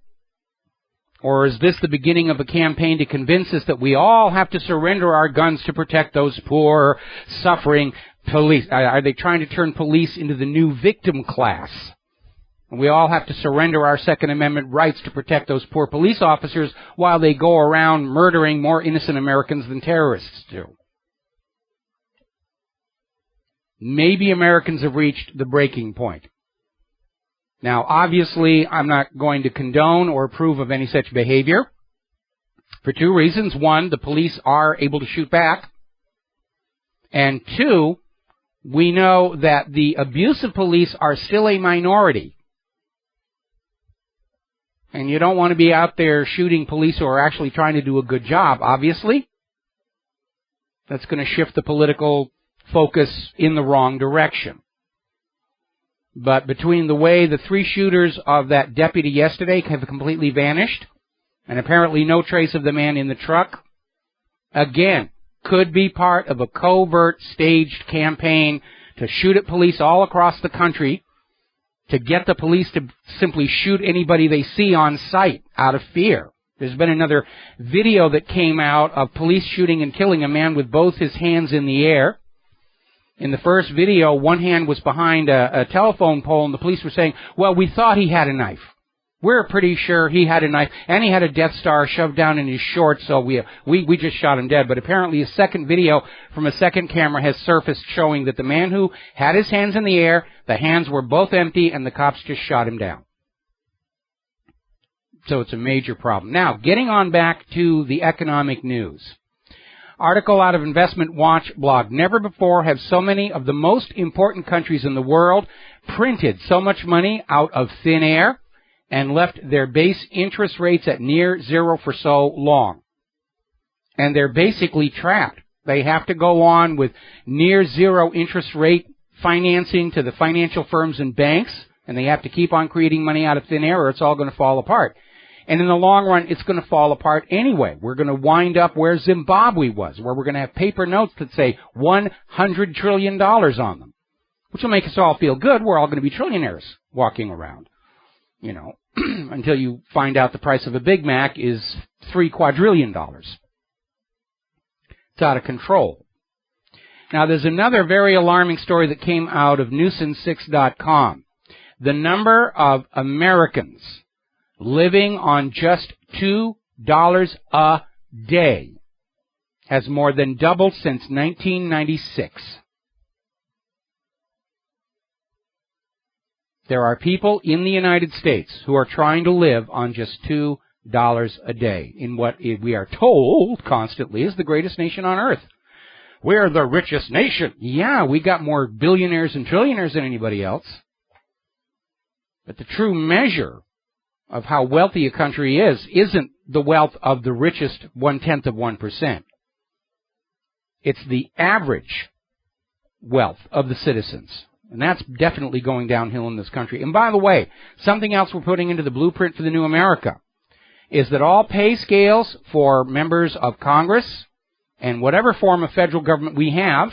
Or is this the beginning of a campaign to convince us that we all have to surrender our guns to protect those poor, suffering police? Are they trying to turn police into the new victim class? And we all have to surrender our Second Amendment rights to protect those poor police officers while they go around murdering more innocent Americans than terrorists do. Maybe Americans have reached the breaking point. Now, obviously, I'm not going to condone or approve of any such behavior for two reasons. One, the police are able to shoot back. And two, we know that the abusive police are still a minority. And you don't want to be out there shooting police who are actually trying to do a good job, obviously. That's going to shift the political focus in the wrong direction. But between the way the three shooters of that deputy yesterday have completely vanished, and apparently no trace of the man in the truck, again, could be part of a covert, staged campaign to shoot at police all across the country, to get the police to simply shoot anybody they see on sight out of fear. There's been another video that came out of police shooting and killing a man with both his hands in the air. In the first video, one hand was behind a telephone pole, and the police were saying, well, we thought he had a knife. We're pretty sure he had a knife, and he had a Death Star shoved down in his shorts, so we just shot him dead. But apparently a second video from a second camera has surfaced showing that the man who had his hands in the air, the hands were both empty, and the cops just shot him down. So it's a major problem. Now, getting on back to the economic news. Article out of Investment Watch blog. Never before have so many of the most important countries in the world printed so much money out of thin air and left their base interest rates at near zero for so long. And they're basically trapped. They have to go on with near zero interest rate financing to the financial firms and banks, and they have to keep on creating money out of thin air or it's all going to fall apart. And in the long run, it's going to fall apart anyway. We're going to wind up where Zimbabwe was, where we're going to have paper notes that say $100 trillion on them, which will make us all feel good. We're all going to be trillionaires walking around, until you find out the price of a Big Mac is $3 quadrillion. It's out of control. Now, there's another very alarming story that came out of Newson6.com. The number of Americans living on just $2 a day has more than doubled since 1996. There are people in the United States who are trying to live on just $2 a day in what we are told constantly is the greatest nation on earth. We're the richest nation. Yeah, we got more billionaires and trillionaires than anybody else. But the true measure of how wealthy a country isn't the wealth of the richest 1/10 of 1%. It's the average wealth of the citizens. And that's definitely going downhill in this country. And by the way, something else we're putting into the blueprint for the new America is that all pay scales for members of Congress and whatever form of federal government we have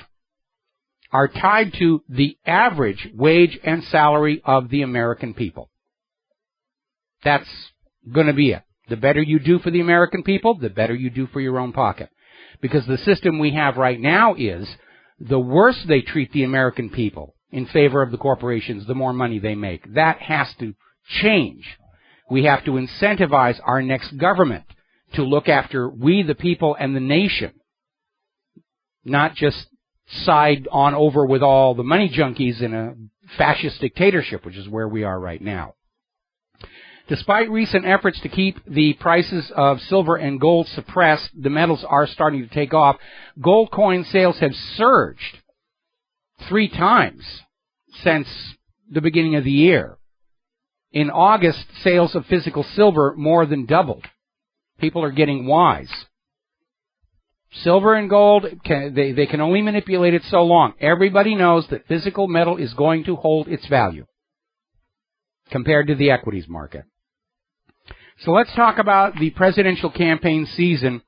are tied to the average wage and salary of the American people. That's going to be it. The better you do for the American people, the better you do for your own pocket. Because the system we have right now is the worse they treat the American people in favor of the corporations, the more money they make. That has to change. We have to incentivize our next government to look after we, the people, and the nation, not just side on over with all the money junkies in a fascist dictatorship, which is where we are right now. Despite recent efforts to keep the prices of silver and gold suppressed, the metals are starting to take off. Gold coin sales have surged 3 times since the beginning of the year. In August, sales of physical silver more than doubled. People are getting wise. Silver and gold, they can only manipulate it so long. Everybody knows that physical metal is going to hold its value compared to the equities market. So let's talk about the presidential campaign season.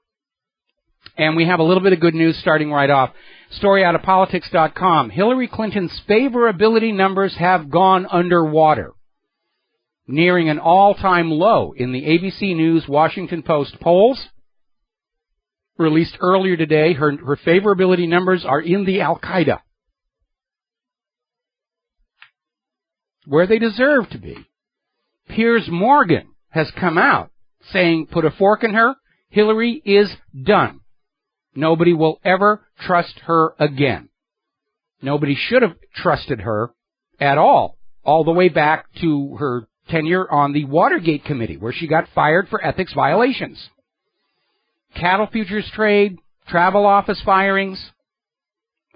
And we have a little bit of good news starting right off. Story out of politics.com. Hillary Clinton's favorability numbers have gone underwater, nearing an all-time low in the ABC News Washington Post polls. Released earlier today, her favorability numbers are in the Al-Qaeda, where they deserve to be. Piers Morgan has come out saying, put a fork in her, Hillary is done. Nobody will ever trust her again. Nobody should have trusted her at all the way back to her tenure on the Watergate Committee, where she got fired for ethics violations. Cattle futures trade, travel office firings,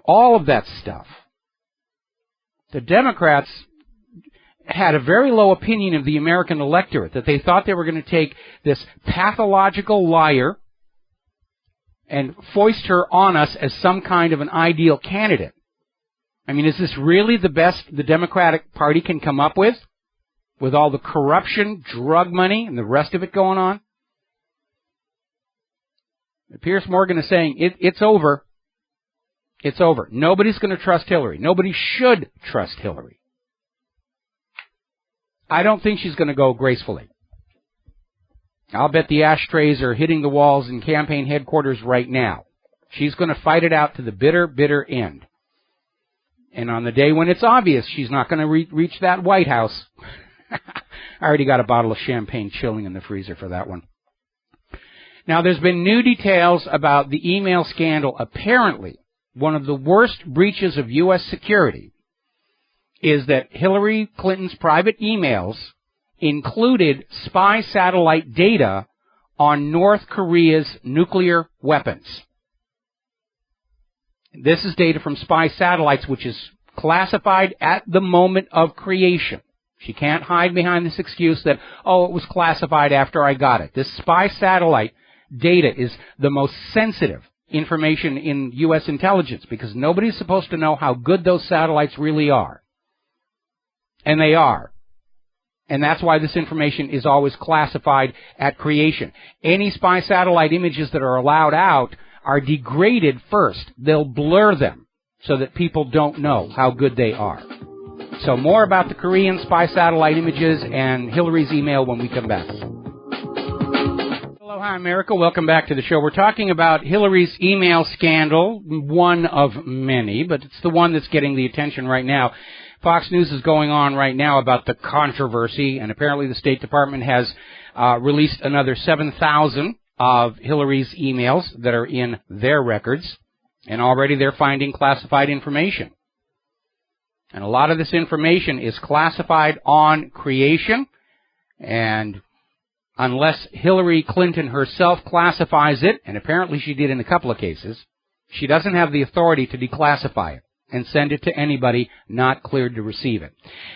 all of that stuff. The Democrats had a very low opinion of the American electorate, that they thought they were going to take this pathological liar and foist her on us as some kind of an ideal candidate. I mean, is this really the best the Democratic Party can come up with all the corruption, drug money, and the rest of it going on? Piers Morgan is saying, it's over. It's over. Nobody's going to trust Hillary. Nobody should trust Hillary. I don't think she's going to go gracefully. I'll bet the ashtrays are hitting the walls in campaign headquarters right now. She's going to fight it out to the bitter, bitter end. And on the day when it's obvious she's not going to reach that White House, I already got a bottle of champagne chilling in the freezer for that one. Now, there's been new details about the email scandal. Apparently, one of the worst breaches of U.S. security is that Hillary Clinton's private emails included spy satellite data on North Korea's nuclear weapons. This is data from spy satellites, which is classified at the moment of creation. She can't hide behind this excuse that, it was classified after I got it. This spy satellite data is the most sensitive information in U.S. intelligence because nobody's supposed to know how good those satellites really are. And they are. And that's why this information is always classified at creation. Any spy satellite images that are allowed out are degraded first. They'll blur them so that people don't know how good they are. So more about the Korean spy satellite images and Hillary's email when we come back. Hello, hi, America. Welcome back to the show. We're talking about Hillary's email scandal, one of many, but it's the one that's getting the attention right now. Fox News is going on right now about the controversy, and apparently the State Department has released another 7,000 of Hillary's emails that are in their records, and already they're finding classified information. And a lot of this information is classified on creation, and unless Hillary Clinton herself classifies it, and apparently she did in a couple of cases, she doesn't have the authority to declassify it and send it to anybody not cleared to receive it.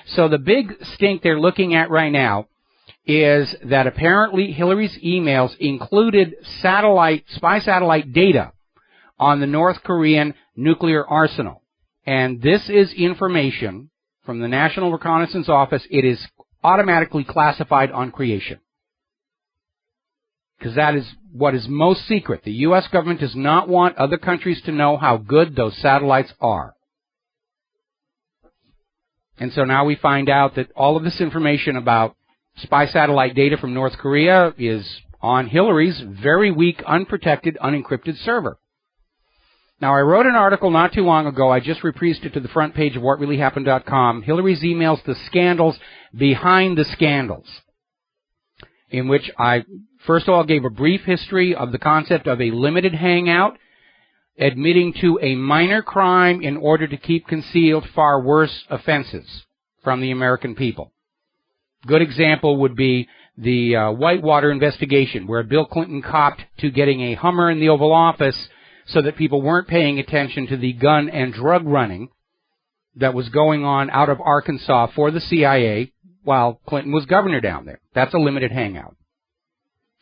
So the big stink they're looking at right now is that apparently Hillary's emails included spy satellite data on the North Korean nuclear arsenal. And this is information from the National Reconnaissance Office. It is automatically classified on creation. because that is what is most secret. The U.S. government does not want other countries to know how good those satellites are. And so now we find out that all of this information about spy satellite data from North Korea is on Hillary's very weak, unprotected, unencrypted server. Now, I wrote an article not too long ago. I just reprised it to the front page of WhatReallyHappened.com. Hillary's emails, the scandals behind the scandals, in which I, first of all, gave a brief history of the concept of a limited hangout, admitting to a minor crime in order to keep concealed far worse offenses from the American people. Good example would be the Whitewater investigation, where Bill Clinton copped to getting a Hummer in the Oval Office so that people weren't paying attention to the gun and drug running that was going on out of Arkansas for the CIA while Clinton was governor down there. That's a limited hangout.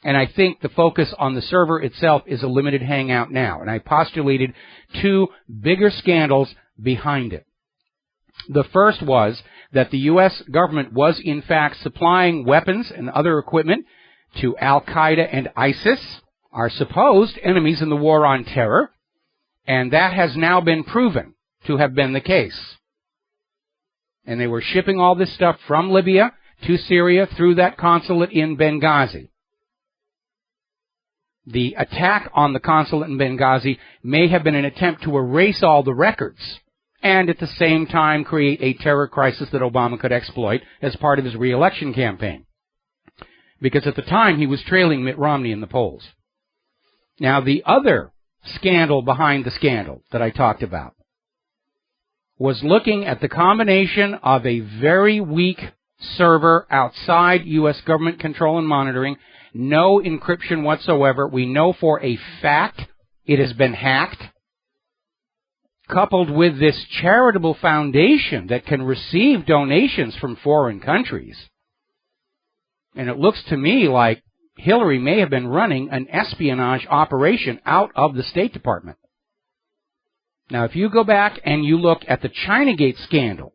And I think the focus on the server itself is a limited hangout now. And I postulated two bigger scandals behind it. The first was that the U.S. government was in fact supplying weapons and other equipment to Al-Qaeda and ISIS, our supposed enemies in the war on terror, and that has now been proven to have been the case. And they were shipping all this stuff from Libya to Syria through that consulate in Benghazi. The attack on the consulate in Benghazi may have been an attempt to erase all the records and at the same time create a terror crisis that Obama could exploit as part of his re-election campaign. Because at the time he was trailing Mitt Romney in the polls. Now, the other scandal behind the scandal that I talked about was looking at the combination of a very weak server outside U.S. government control and monitoring, no encryption whatsoever. We know for a fact it has been hacked, coupled with this charitable foundation that can receive donations from foreign countries. And it looks to me like Hillary may have been running an espionage operation out of the State Department. Now, if you go back and you look at the Chinagate scandal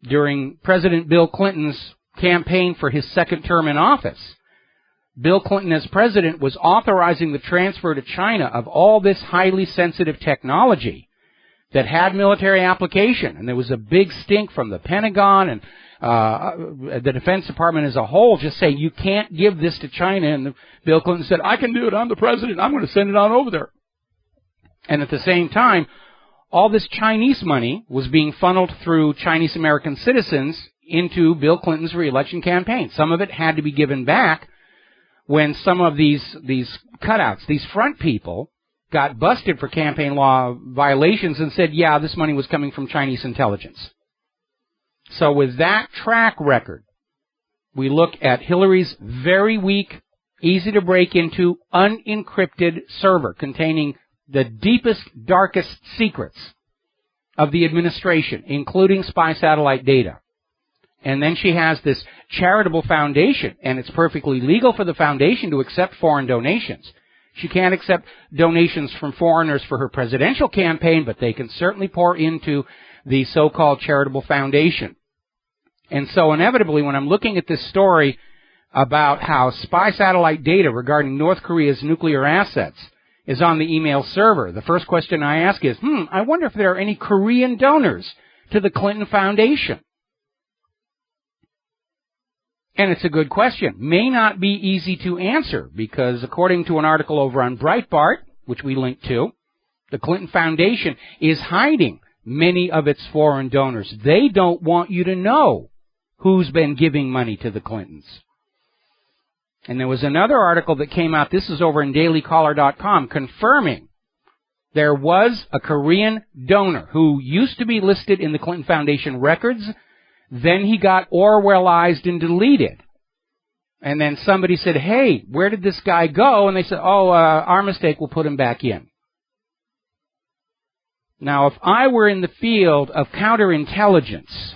during President Bill Clinton's campaign for his second term in office, Bill Clinton as president was authorizing the transfer to China of all this highly sensitive technology that had military application. And there was a big stink from the Pentagon and the Defense Department as a whole, just saying you can't give this to China. And Bill Clinton said, I can do it. I'm the president. I'm going to send it on over there. And at the same time, all this Chinese money was being funneled through Chinese American citizens into Bill Clinton's re-election campaign. Some of it had to be given back when some of these cutouts, these front people, got busted for campaign law violations and said, yeah, this money was coming from Chinese intelligence. So with that track record, we look at Hillary's very weak, easy to break into, unencrypted server containing the deepest, darkest secrets of the administration, including spy satellite data. And then she has this charitable foundation, and it's perfectly legal for the foundation to accept foreign donations. She can't accept donations from foreigners for her presidential campaign, but they can certainly pour into the so-called charitable foundation. And so inevitably, when I'm looking at this story about how spy satellite data regarding North Korea's nuclear assets is on the email server, the first question I ask is, I wonder if there are any Korean donors to the Clinton Foundation. And it's a good question. May not be easy to answer because according to an article over on Breitbart, which we linked to, the Clinton Foundation is hiding many of its foreign donors. They don't want you to know who's been giving money to the Clintons. And there was another article that came out, this is over in dailycaller.com, confirming there was a Korean donor who used to be listed in the Clinton Foundation records. Then he got Orwellized and deleted. And then somebody said, hey, where did this guy go? And they said, our mistake, we'll put him back in. Now, if I were in the field of counterintelligence,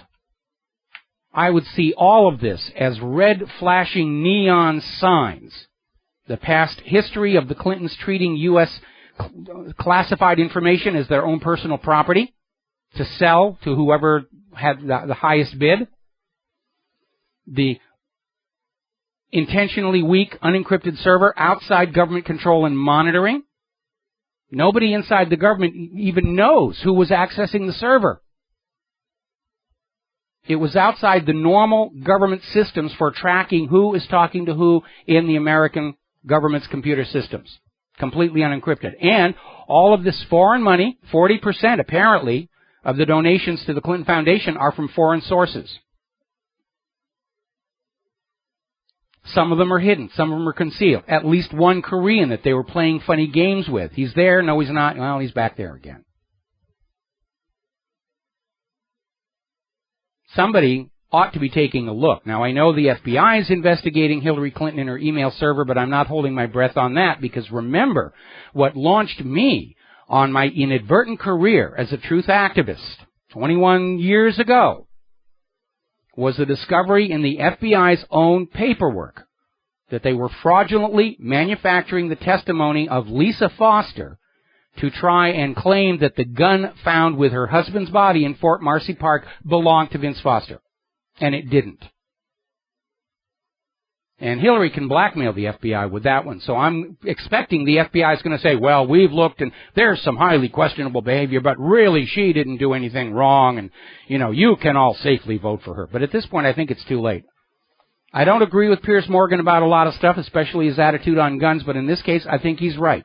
I would see all of this as red flashing neon signs. The past history of the Clintons treating U.S. classified information as their own personal property to sell to whoever had the highest bid. The intentionally weak, unencrypted server outside government control and monitoring. Nobody inside the government even knows who was accessing the server. It was outside the normal government systems for tracking who is talking to who in the American government's computer systems. Completely unencrypted. And all of this foreign money, 40% apparently, of the donations to the Clinton Foundation are from foreign sources. Some of them are hidden. Some of them are concealed. At least one Korean that they were playing funny games with. He's there. No, he's not. Well, he's back there again. Somebody ought to be taking a look. Now, I know the FBI is investigating Hillary Clinton and her email server, but I'm not holding my breath on that because remember, what launched me on my inadvertent career as a truth activist 21 years ago was the discovery in the FBI's own paperwork that they were fraudulently manufacturing the testimony of Lisa Foster to try and claim that the gun found with her husband's body in Fort Marcy Park belonged to Vince Foster. And it didn't. And Hillary can blackmail the FBI with that one. So I'm expecting the FBI is going to say, well, we've looked and there's some highly questionable behavior, but really she didn't do anything wrong and, you can all safely vote for her. But at this point, I think it's too late. I don't agree with Piers Morgan about a lot of stuff, especially his attitude on guns, but in this case, I think he's right.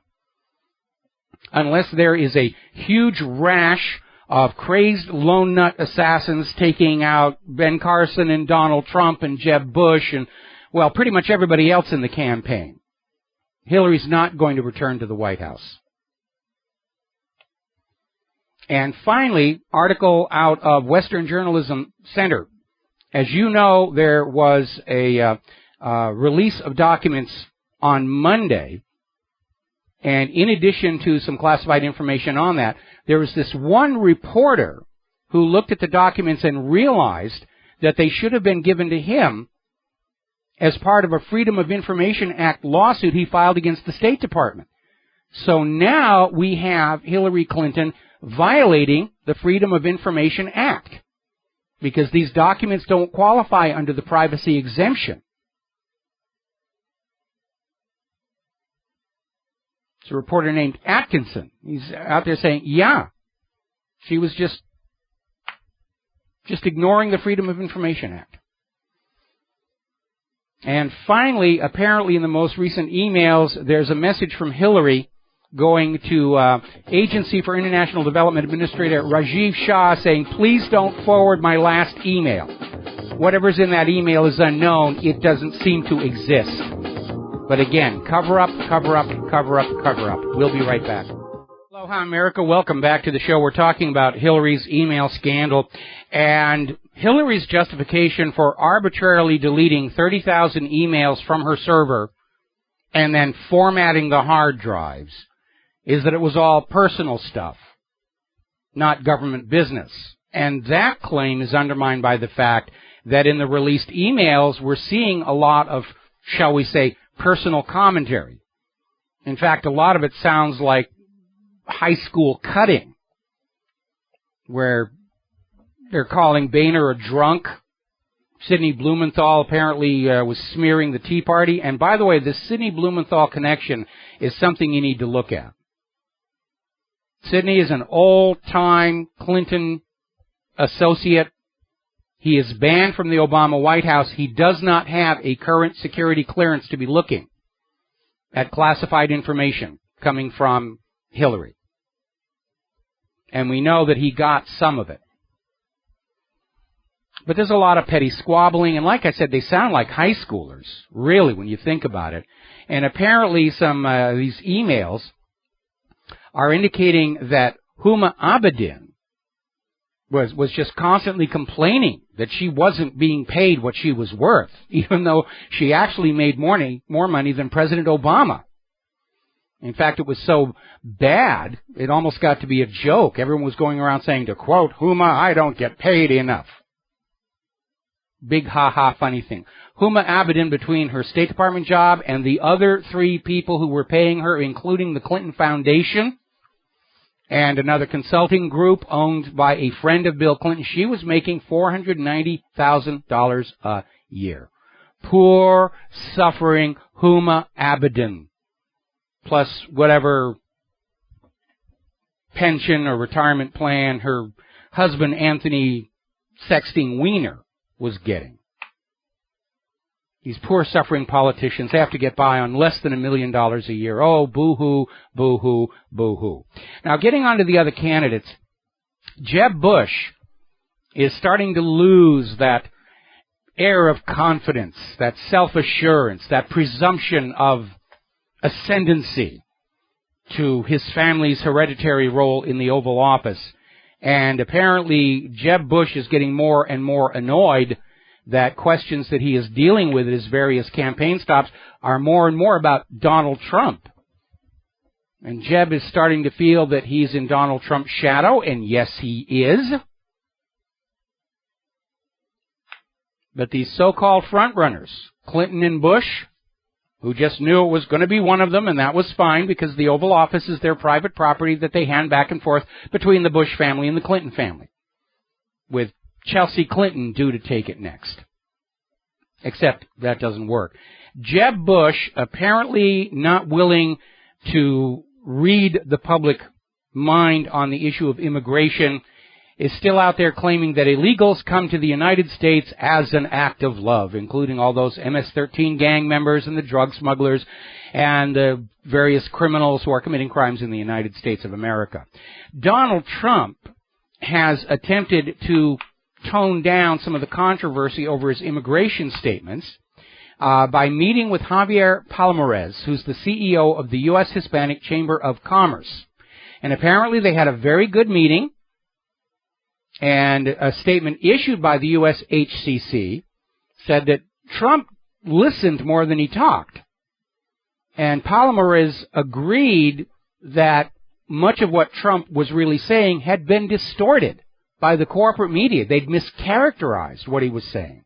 Unless there is a huge rash of crazed lone nut assassins taking out Ben Carson and Donald Trump and Jeb Bush and, well, pretty much everybody else in the campaign. Hillary's not going to return to the White House. And finally, article out of Western Journalism Center. As you know, there was a release of documents on Monday. And in addition to some classified information on that, there was this one reporter who looked at the documents and realized that they should have been given to him as part of a Freedom of Information Act lawsuit he filed against the State Department. So now we have Hillary Clinton violating the Freedom of Information Act because these documents don't qualify under the privacy exemption. It's a reporter named Atkinson. He's out there saying, yeah, she was just ignoring the Freedom of Information Act. And finally, apparently in the most recent emails, there's a message from Hillary going to Agency for International Development Administrator Rajiv Shah saying, please don't forward my last email. Whatever's in that email is unknown. It doesn't seem to exist. But again, cover up, cover up, cover up, cover up. We'll be right back. Aloha, America. Welcome back to the show. We're talking about Hillary's email scandal and Hillary's justification for arbitrarily deleting 30,000 emails from her server and then formatting the hard drives is that it was all personal stuff, not government business. And that claim is undermined by the fact that in the released emails, we're seeing a lot of, shall we say, personal commentary. In fact, a lot of it sounds like high school cutting, where they're calling Boehner a drunk. Sidney Blumenthal apparently was smearing the Tea Party. And by the way, this Sidney Blumenthal connection is something you need to look at. Sidney is an old-time Clinton associate. He is banned from the Obama White House. He does not have a current security clearance to be looking at classified information coming from Hillary. And we know that he got some of it. But there's a lot of petty squabbling, and like I said, they sound like high schoolers, really, when you think about it. And apparently some these emails are indicating that Huma Abedin was just constantly complaining that she wasn't being paid what she was worth, even though she actually made more money than President Obama. In fact, it was so bad, it almost got to be a joke. Everyone was going around saying, to quote, Huma, I don't get paid enough. Big ha-ha funny thing. Huma Abedin, between her State Department job and the other 3 people who were paying her, including the Clinton Foundation and another consulting group owned by a friend of Bill Clinton, she was making $490,000 a year. Poor, suffering Huma Abedin, plus whatever pension or retirement plan her husband Anthony Sexting Weiner was getting. These poor, suffering politicians have to get by on less than $1 million a year. Oh, boo-hoo, boo-hoo, boo-hoo. Now, getting on to the other candidates, Jeb Bush is starting to lose that air of confidence, that self-assurance, that presumption of ascendancy to his family's hereditary role in the Oval Office. And apparently, Jeb Bush is getting more and more annoyed that questions that he is dealing with at his various campaign stops are more and more about Donald Trump. And Jeb is starting to feel that he's in Donald Trump's shadow, and yes, he is. But these so-called frontrunners, Clinton and Bush, who just knew it was going to be one of them, and that was fine because the Oval Office is their private property that they hand back and forth between the Bush family and the Clinton family, with Chelsea Clinton due to take it next. Except that doesn't work. Jeb Bush, apparently not willing to read the public mind on the issue of immigration, is still out there claiming that illegals come to the United States as an act of love, including all those MS-13 gang members and the drug smugglers and the various criminals who are committing crimes in the United States of America. Donald Trump has attempted to tone down some of the controversy over his immigration statements by meeting with Javier Palomares, who's the CEO of the U.S. Hispanic Chamber of Commerce. And apparently they had a very good meeting, and a statement issued by the USHCC said that Trump listened more than he talked. And Palomares agreed that much of what Trump was really saying had been distorted by the corporate media. They'd mischaracterized what he was saying.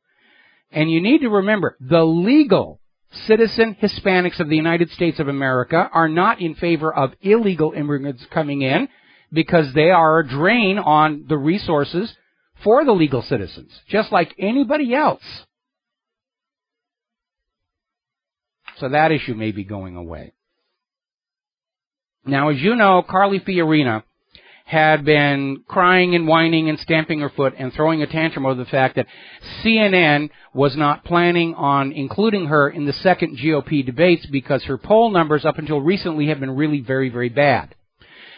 And you need to remember, the legal citizen Hispanics of the United States of America are not in favor of illegal immigrants coming in, because they are a drain on the resources for the legal citizens, just like anybody else. So that issue may be going away. Now, as you know, Carly Fiorina had been crying and whining and stamping her foot and throwing a tantrum over the fact that CNN was not planning on including her in the second GOP debates because her poll numbers up until recently have been really very, very bad.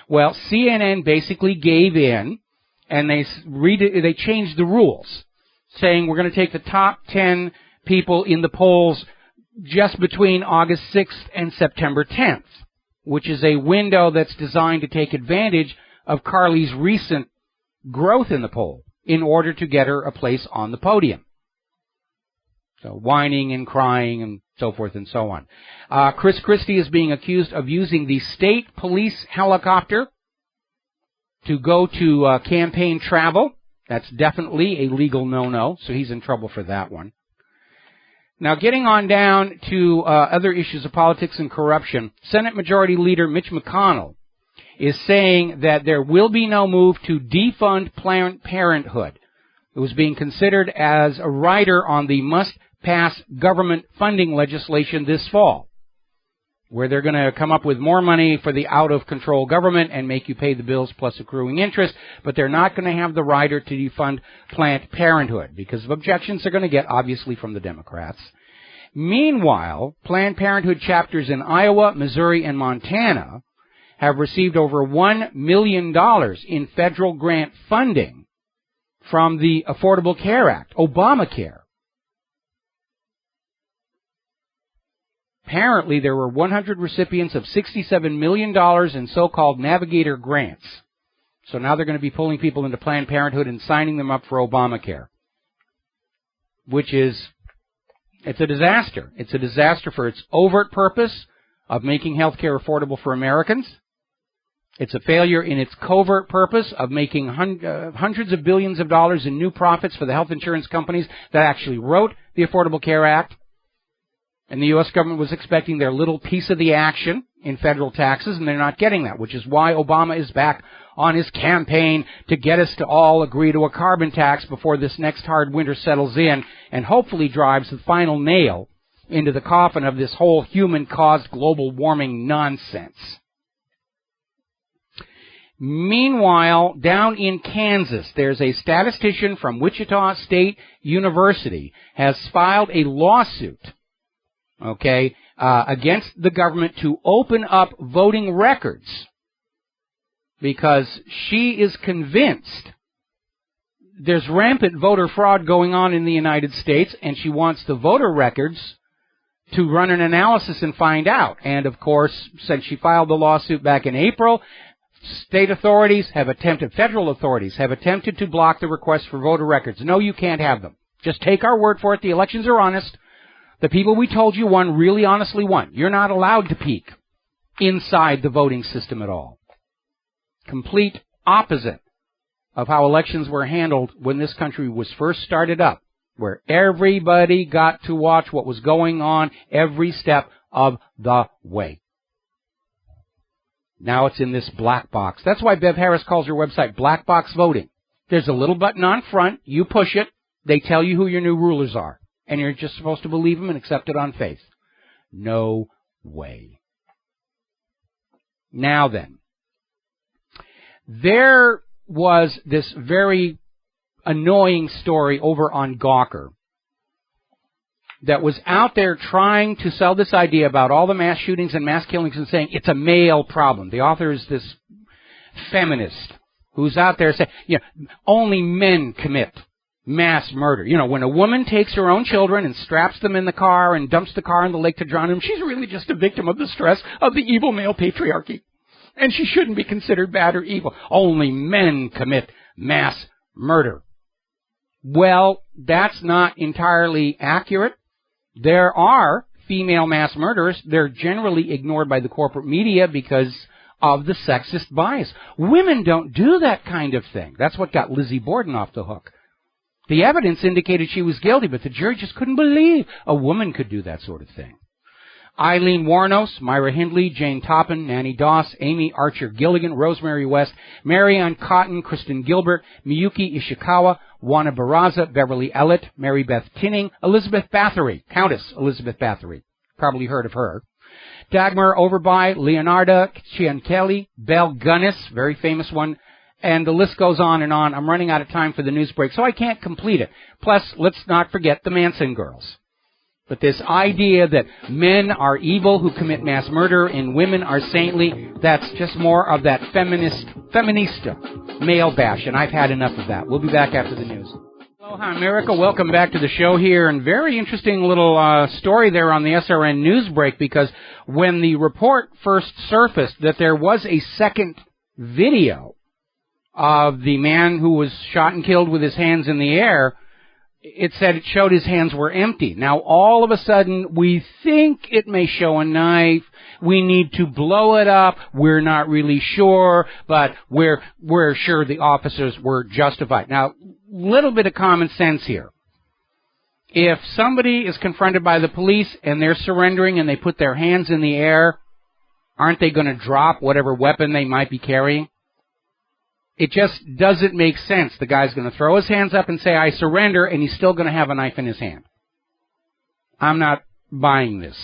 Well, CNN basically gave in, and they changed the rules, saying we're going to take the top 10 people in the polls just between August 6th and September 10th, which is a window that's designed to take advantage of Carly's recent growth in the poll in order to get her a place on the podium. So whining and crying and so forth and so on. Chris Christie is being accused of using the state police helicopter to go to campaign travel. That's definitely a legal no-no, so he's in trouble for that one. Now, getting on down to other issues of politics and corruption, Senate Majority Leader Mitch McConnell is saying that there will be no move to defund Planned Parenthood. It was being considered as a rider on the must-pass government funding legislation this fall, where they're going to come up with more money for the out-of-control government and make you pay the bills plus accruing interest, but they're not going to have the rider to defund Planned Parenthood because of objections they're going to get, obviously, from the Democrats. Meanwhile, Planned Parenthood chapters in Iowa, Missouri, and Montana have received over $1 million in federal grant funding from the Affordable Care Act, Obamacare. Apparently, there were 100 recipients of $67 million in so-called Navigator grants. So now they're going to be pulling people into Planned Parenthood and signing them up for Obamacare, which is, it's a disaster. It's a disaster for its overt purpose of making health care affordable for Americans. It's a failure in its covert purpose of making hundreds of billions of dollars in new profits for the health insurance companies that actually wrote the Affordable Care Act. And the U.S. government was expecting their little piece of the action in federal taxes, and they're not getting that, which is why Obama is back on his campaign to get us to all agree to a carbon tax before this next hard winter settles in and hopefully drives the final nail into the coffin of this whole human-caused global warming nonsense. Meanwhile, down in Kansas, there's a statistician from Wichita State University has filed a lawsuit, against the government to open up voting records because she is convinced there's rampant voter fraud going on in the United States, and she wants the voter records to run an analysis and find out. And, of course, since she filed the lawsuit back in April, federal authorities have attempted to block the request for voter records. No, you can't have them. Just take our word for it. The elections are honest. The people we told you won really honestly won. You're not allowed to peek inside the voting system at all. Complete opposite of how elections were handled when this country was first started up, where everybody got to watch what was going on every step of the way. Now it's in this black box. That's why Bev Harris calls her website black box voting. There's a little button on front. You push it. They tell you who your new rulers are. And you're just supposed to believe them and accept it on faith. No way. Now then, there was this very annoying story over on Gawker that was out there trying to sell this idea about all the mass shootings and mass killings and saying it's a male problem. The author is this feminist who's out there saying, only men commit mass murder. When a woman takes her own children and straps them in the car and dumps the car in the lake to drown them, she's really just a victim of the stress of the evil male patriarchy. And she shouldn't be considered bad or evil. Only men commit mass murder. Well, that's not entirely accurate. There are female mass murderers. They're generally ignored by the corporate media because of the sexist bias. Women don't do that kind of thing. That's what got Lizzie Borden off the hook. The evidence indicated she was guilty, but the jury just couldn't believe a woman could do that sort of thing. Eileen Warnos, Myra Hindley, Jane Toppin, Nanny Doss, Amy Archer Gilligan, Rosemary West, Marianne Cotton, Kristen Gilbert, Miyuki Ishikawa, Juana Barraza, Beverly Ellett, Mary Beth Tinning, Elizabeth Bathory, Countess Elizabeth Bathory. Probably heard of her. Dagmar Overby, Leonarda Cianchelli, Belle Gunnis, very famous one, and the list goes on and on. I'm running out of time for the news break, so I can't complete it. Plus, let's not forget the Manson girls. But this idea that men are evil who commit mass murder and women are saintly, that's just more of that feminista male bash, and I've had enough of that. We'll be back after the news. Aloha, America. Welcome back to the show here, and very interesting little story there on the SRN news break, because when the report first surfaced that there was a second video of the man who was shot and killed with his hands in the air, it said it showed his hands were empty. Now, all of a sudden, we think it may show a knife. We need to blow it up. We're not really sure, but we're sure the officers were justified. Now, little bit of common sense here. If somebody is confronted by the police and they're surrendering and they put their hands in the air, aren't they going to drop whatever weapon they might be carrying? It just doesn't make sense. The guy's going to throw his hands up and say, I surrender, and he's still going to have a knife in his hand. I'm not buying this.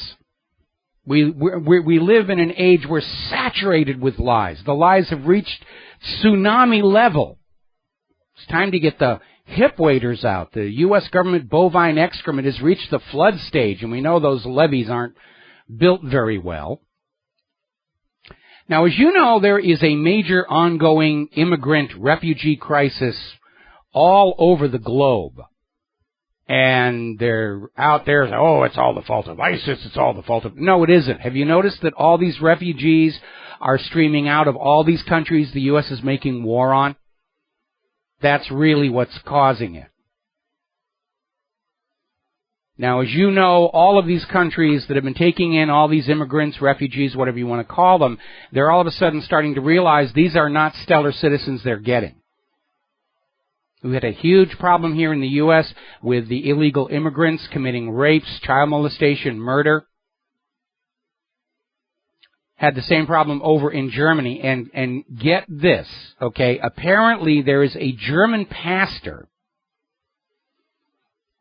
We live in an age we're saturated with lies. The lies have reached tsunami level. It's time to get the hip waders out. The U.S. government bovine excrement has reached the flood stage, and we know those levees aren't built very well. Now, as you know, there is a major ongoing immigrant refugee crisis all over the globe. And they're out there, oh, it's all the fault of ISIS, it's all the fault of... No, it isn't. Have you noticed that all these refugees are streaming out of all these countries the U.S. is making war on? That's really what's causing it. Now, as you know, all of these countries that have been taking in all these immigrants, refugees, whatever you want to call them, they're all of a sudden starting to realize these are not stellar citizens they're getting. We had a huge problem here in the U.S. with the illegal immigrants committing rapes, child molestation, murder. had the same problem over in Germany. And get this, okay? Apparently there is a German pastor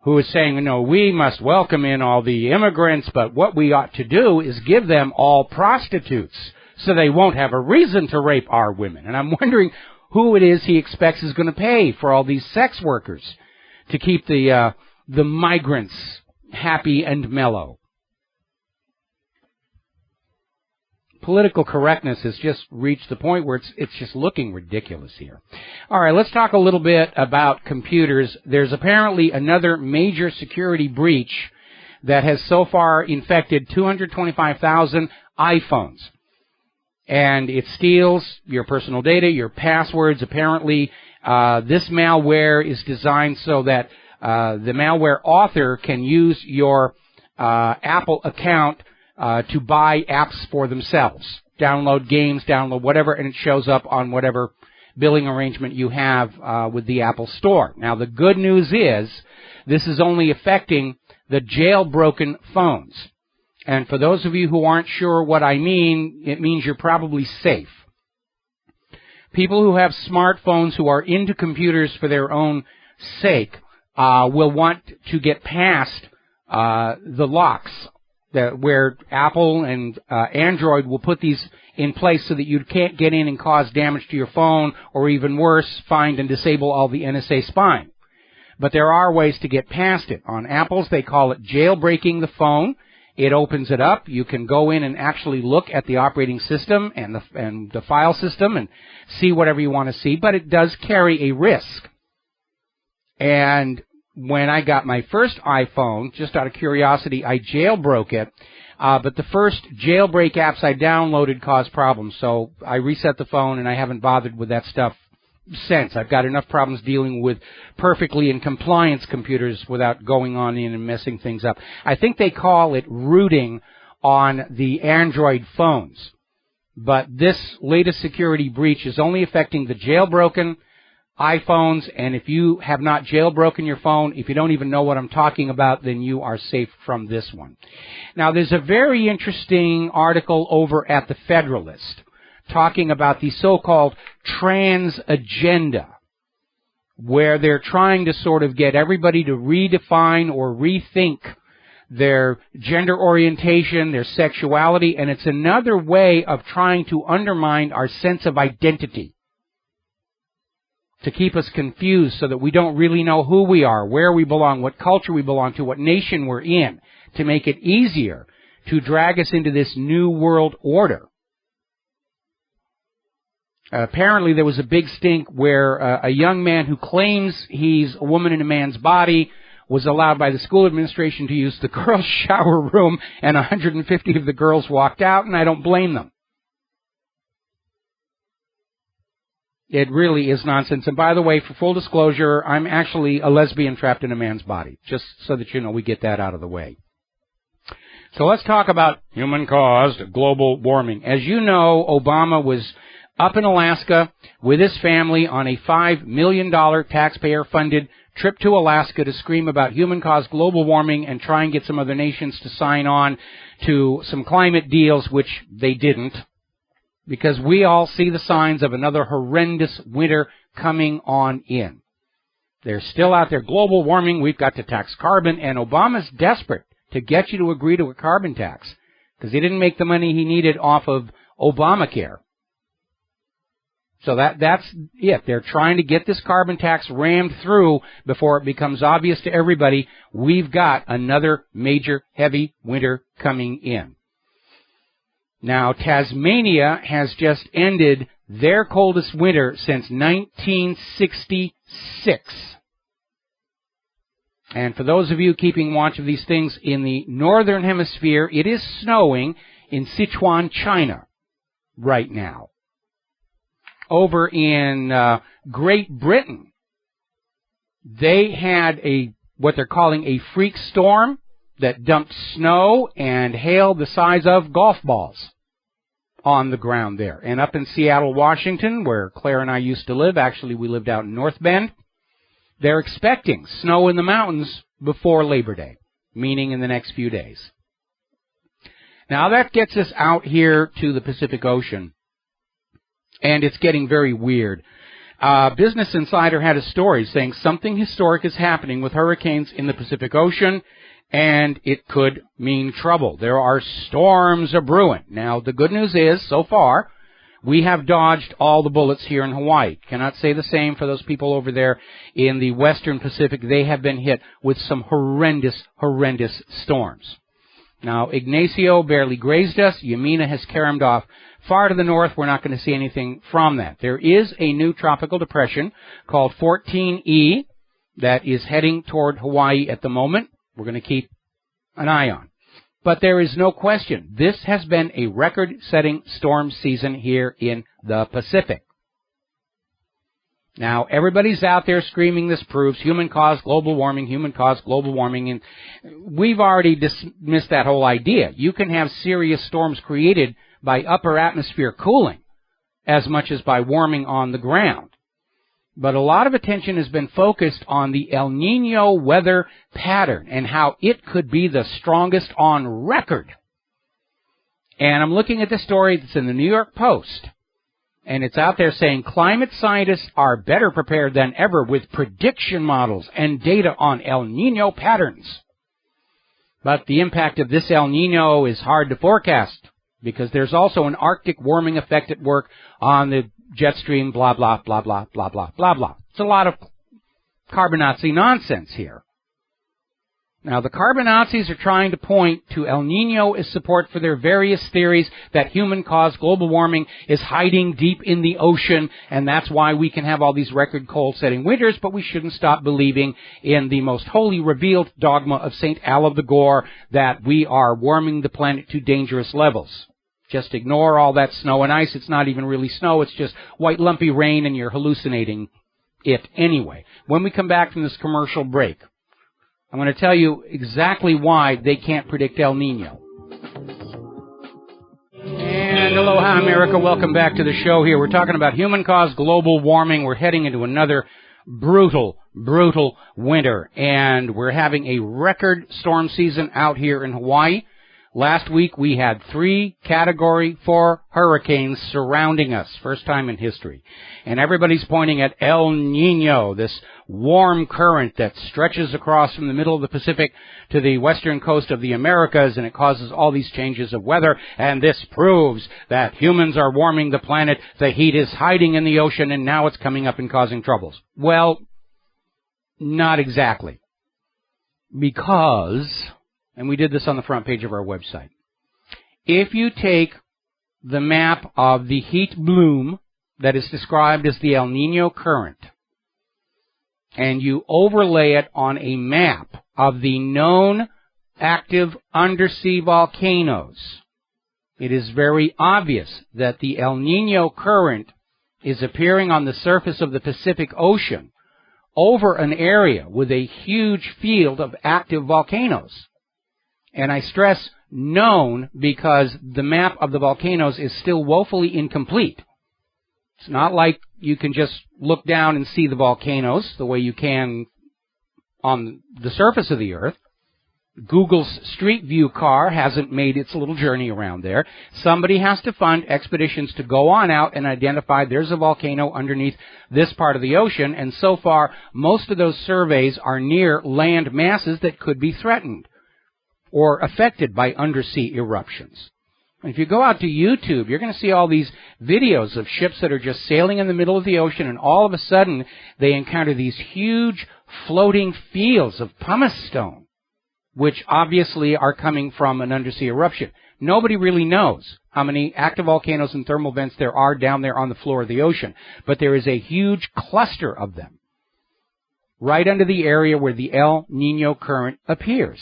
who is saying, no, we must welcome in all the immigrants, but what we ought to do is give them all prostitutes so they won't have a reason to rape our women. And I'm wondering who it is he expects is going to pay for all these sex workers to keep the migrants happy and mellow. Political correctness has just reached the point where it's just looking ridiculous here. All right, let's talk a little bit about computers. There's apparently another major security breach that has so far infected 225,000 iPhones. And it steals your personal data, your passwords. Apparently, this malware is designed so that the malware author can use your Apple account to buy apps for themselves. Download games, download whatever, and it shows up on whatever billing arrangement you have with the Apple Store. Now, the good news is this is only affecting the jailbroken phones. And for those of you who aren't sure what I mean, it means you're probably safe. People who have smartphones who are into computers for their own sake will want to get past the locks where Apple and Android will put these in place so that you can't get in and cause damage to your phone, or even worse, find and disable all the NSA spying. But there are ways to get past it. On Apple's, they call it jailbreaking the phone. It opens it up. You can go in and actually look at the operating system and the file system and see whatever you want to see, but it does carry a risk. And when I got my first iPhone, just out of curiosity, I jailbroke it, but the first jailbreak apps I downloaded caused problems, so I reset the phone and I haven't bothered with that stuff since. I've got enough problems dealing with perfectly in compliance computers without going on in and messing things up. I think they call it rooting on the Android phones, but this latest security breach is only affecting the jailbroken iPhones, and if you have not jailbroken your phone, if you don't even know what I'm talking about, then you are safe from this one. Now, there's a very interesting article over at the Federalist talking about the so-called trans agenda, where they're trying to sort of get everybody to redefine or rethink their gender orientation, their sexuality, and it's another way of trying to undermine our sense of identity, to keep us confused so that we don't really know who we are, where we belong, what culture we belong to, what nation we're in, to make it easier to drag us into this new world order. Apparently there was a big stink where a young man who claims he's a woman in a man's body was allowed by the school administration to use the girls' shower room, and 150 of the girls walked out, and I don't blame them. It really is nonsense. And by the way, for full disclosure, I'm actually a lesbian trapped in a man's body, just so that you know we get that out of the way. So let's talk about human-caused global warming. As you know, Obama was up in Alaska with his family on a $5 million taxpayer-funded trip to Alaska to scream about human-caused global warming and try and get some other nations to sign on to some climate deals, which they didn't, because we all see the signs of another horrendous winter coming on in. They're still out there. Global warming, we've got to tax carbon, and Obama's desperate to get you to agree to a carbon tax because he didn't make the money he needed off of Obamacare. So that's it. They're trying to get this carbon tax rammed through before it becomes obvious to everybody we've got another major heavy winter coming in. Now, Tasmania has just ended their coldest winter since 1966. And for those of you keeping watch of these things in the northern hemisphere, it is snowing in Sichuan, China right now. Over in Great Britain, they had what they're calling a freak storm that dumped snow and hail the size of golf balls on the ground there. And up in Seattle, Washington, where Claire and I used to live, actually we lived out in North Bend, they're expecting snow in the mountains before Labor Day, meaning in the next few days. Now, that gets us out here to the Pacific Ocean, and it's getting very weird. Business Insider had a story saying something historic is happening with hurricanes in the Pacific Ocean, and it could mean trouble. There are storms a-brewing. Now, the good news is, so far, we have dodged all the bullets here in Hawaii. Cannot say the same for those people over there in the western Pacific. They have been hit with some horrendous, horrendous storms. Now, Ignacio barely grazed us. Yamina has caromed off far to the north. We're not going to see anything from that. There is a new tropical depression called 14E that is heading toward Hawaii at the moment. We're going to keep an eye on. But there is no question, this has been a record-setting storm season here in the Pacific. Now, everybody's out there screaming this proves human-caused global warming, human-caused global warming, and we've already dismissed that whole idea. You can have serious storms created by upper atmosphere cooling as much as by warming on the ground. But a lot of attention has been focused on the El Niño weather pattern and how it could be the strongest on record. And I'm looking at the story that's in the New York Post, and it's out there saying climate scientists are better prepared than ever with prediction models and data on El Niño patterns. But the impact of this El Niño is hard to forecast because there's also an Arctic warming effect at work on the jet stream, blah, blah, blah, blah, blah, blah, blah, blah. It's a lot of carbon-Nazi nonsense here. Now, the carbon-Nazis are trying to point to El Niño as support for their various theories that human-caused global warming is hiding deep in the ocean, and that's why we can have all these record cold-setting winters, but we shouldn't stop believing in the most holy revealed dogma of St. Al of the Gore that we are warming the planet to dangerous levels. Just ignore all that snow and ice. It's not even really snow. It's just white lumpy rain, and you're hallucinating it anyway. When we come back from this commercial break, I'm going to tell you exactly why they can't predict El Niño. And aloha, America. Welcome back to the show here. We're talking about human-caused global warming. We're heading into another brutal, brutal winter, and we're having a record storm season out here in Hawaii. Last week, we had 3 Category 4 hurricanes surrounding us, first time in history. And everybody's pointing at El Niño, this warm current that stretches across from the middle of the Pacific to the western coast of the Americas, and it causes all these changes of weather. And this proves that humans are warming the planet, the heat is hiding in the ocean, and now it's coming up and causing troubles. Well, not exactly. Because, and we did this on the front page of our website, if you take the map of the heat bloom that is described as the El Niño current, and you overlay it on a map of the known active undersea volcanoes, it is very obvious that the El Niño current is appearing on the surface of the Pacific Ocean over an area with a huge field of active volcanoes. And I stress known because the map of the volcanoes is still woefully incomplete. It's not like you can just look down and see the volcanoes the way you can on the surface of the Earth. Google's Street View car hasn't made its little journey around there. Somebody has to fund expeditions to go on out and identify there's a volcano underneath this part of the ocean, and so far, most of those surveys are near land masses that could be threatened or affected by undersea eruptions. If you go out to YouTube, you're going to see all these videos of ships that are just sailing in the middle of the ocean, and all of a sudden they encounter these huge floating fields of pumice stone, which obviously are coming from an undersea eruption. Nobody really knows how many active volcanoes and thermal vents there are down there on the floor of the ocean, but there is a huge cluster of them right under the area where the El Niño current appears.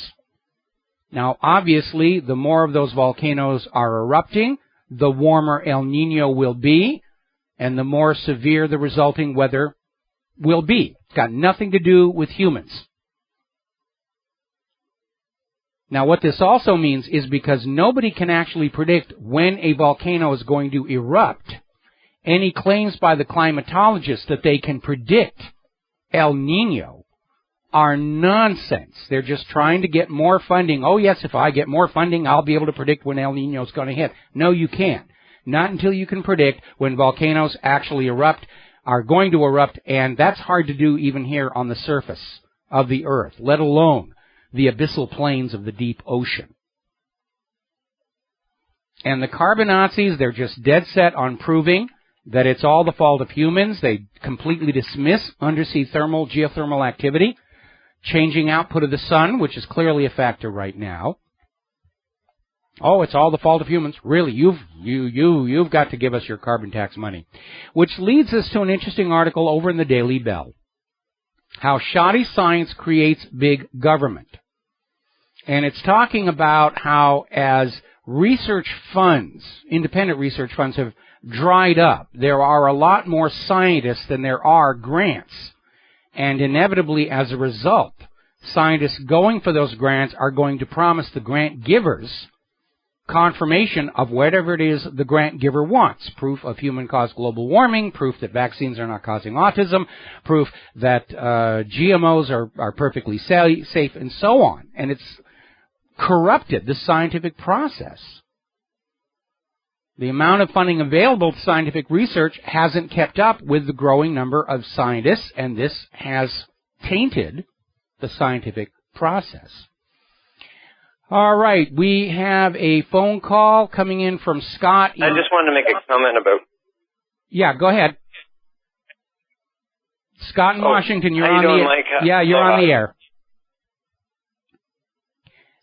Now, obviously, the more of those volcanoes are erupting, the warmer El Niño will be, and the more severe the resulting weather will be. It's got nothing to do with humans. Now, what this also means is because nobody can actually predict when a volcano is going to erupt, any claims by the climatologists that they can predict El Niño are nonsense. They're just trying to get more funding. Oh, yes, if I get more funding, I'll be able to predict when El Niño is going to hit. No, you can't. Not until you can predict when volcanoes actually are going to erupt, and that's hard to do even here on the surface of the Earth, let alone the abyssal plains of the deep ocean. And the carbon Nazis, they're just dead set on proving that it's all the fault of humans. They completely dismiss undersea geothermal activity, changing output of the sun, which is clearly a factor right now. Oh, it's all the fault of humans. Really, you've got to give us your carbon tax money. Which leads us to an interesting article over in the Daily Bell. How shoddy science creates big government. And it's talking about how as research funds, independent research funds, have dried up, there are a lot more scientists than there are grants. And inevitably, as a result, scientists going for those grants are going to promise the grant givers confirmation of whatever it is the grant giver wants. Proof of human-caused global warming, proof that vaccines are not causing autism, proof that GMOs are perfectly safe, and so on. And it's corrupted the scientific process. The amount of funding available to scientific research hasn't kept up with the growing number of scientists, and this has tainted the scientific process. All right, we have a phone call coming in from Scott.
I just wanted to make a comment about...
Yeah, go ahead. Scott in Washington, you're on the air.
Mike?
Yeah, you're on the air.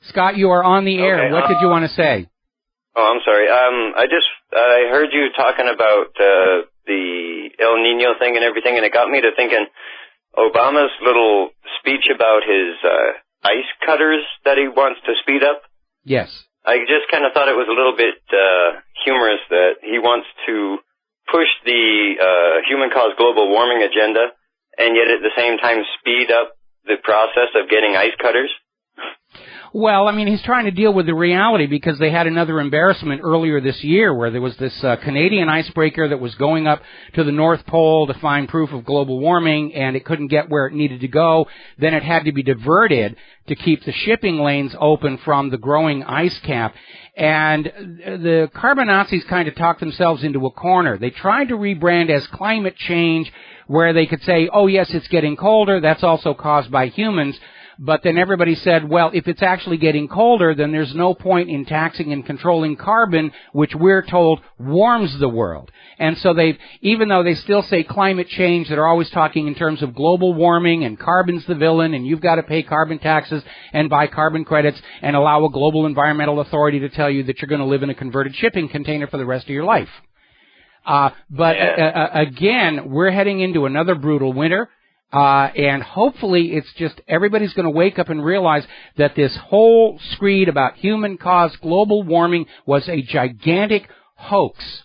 Scott, you are on the air.
Okay,
what did you want to say?
Oh, I'm sorry. I heard you talking about the El Nino thing and everything, and it got me to thinking Obama's little speech about his ice cutters that he wants to speed up.
Yes.
I just kind of thought it was a little bit humorous that he wants to push the human-caused global warming agenda and yet at the same time speed up the process of getting ice cutters.
Well, I mean, he's trying to deal with the reality because they had another embarrassment earlier this year where there was this Canadian icebreaker that was going up to the North Pole to find proof of global warming, and it couldn't get where it needed to go. Then it had to be diverted to keep the shipping lanes open from the growing ice cap. And the carbon Nazis kind of talked themselves into a corner. They tried to rebrand as climate change, where they could say, oh, yes, it's getting colder. That's also caused by humans. But then everybody said, well, if it's actually getting colder, then there's no point in taxing and controlling carbon, which we're told warms the world. And so even though they still say climate change, they're always talking in terms of global warming and carbon's the villain and you've got to pay carbon taxes and buy carbon credits and allow a global environmental authority to tell you that you're going to live in a converted shipping container for the rest of your life. Again, we're heading into another brutal winter. And hopefully it's just everybody's going to wake up and realize that this whole screed about human-caused global warming was a gigantic hoax,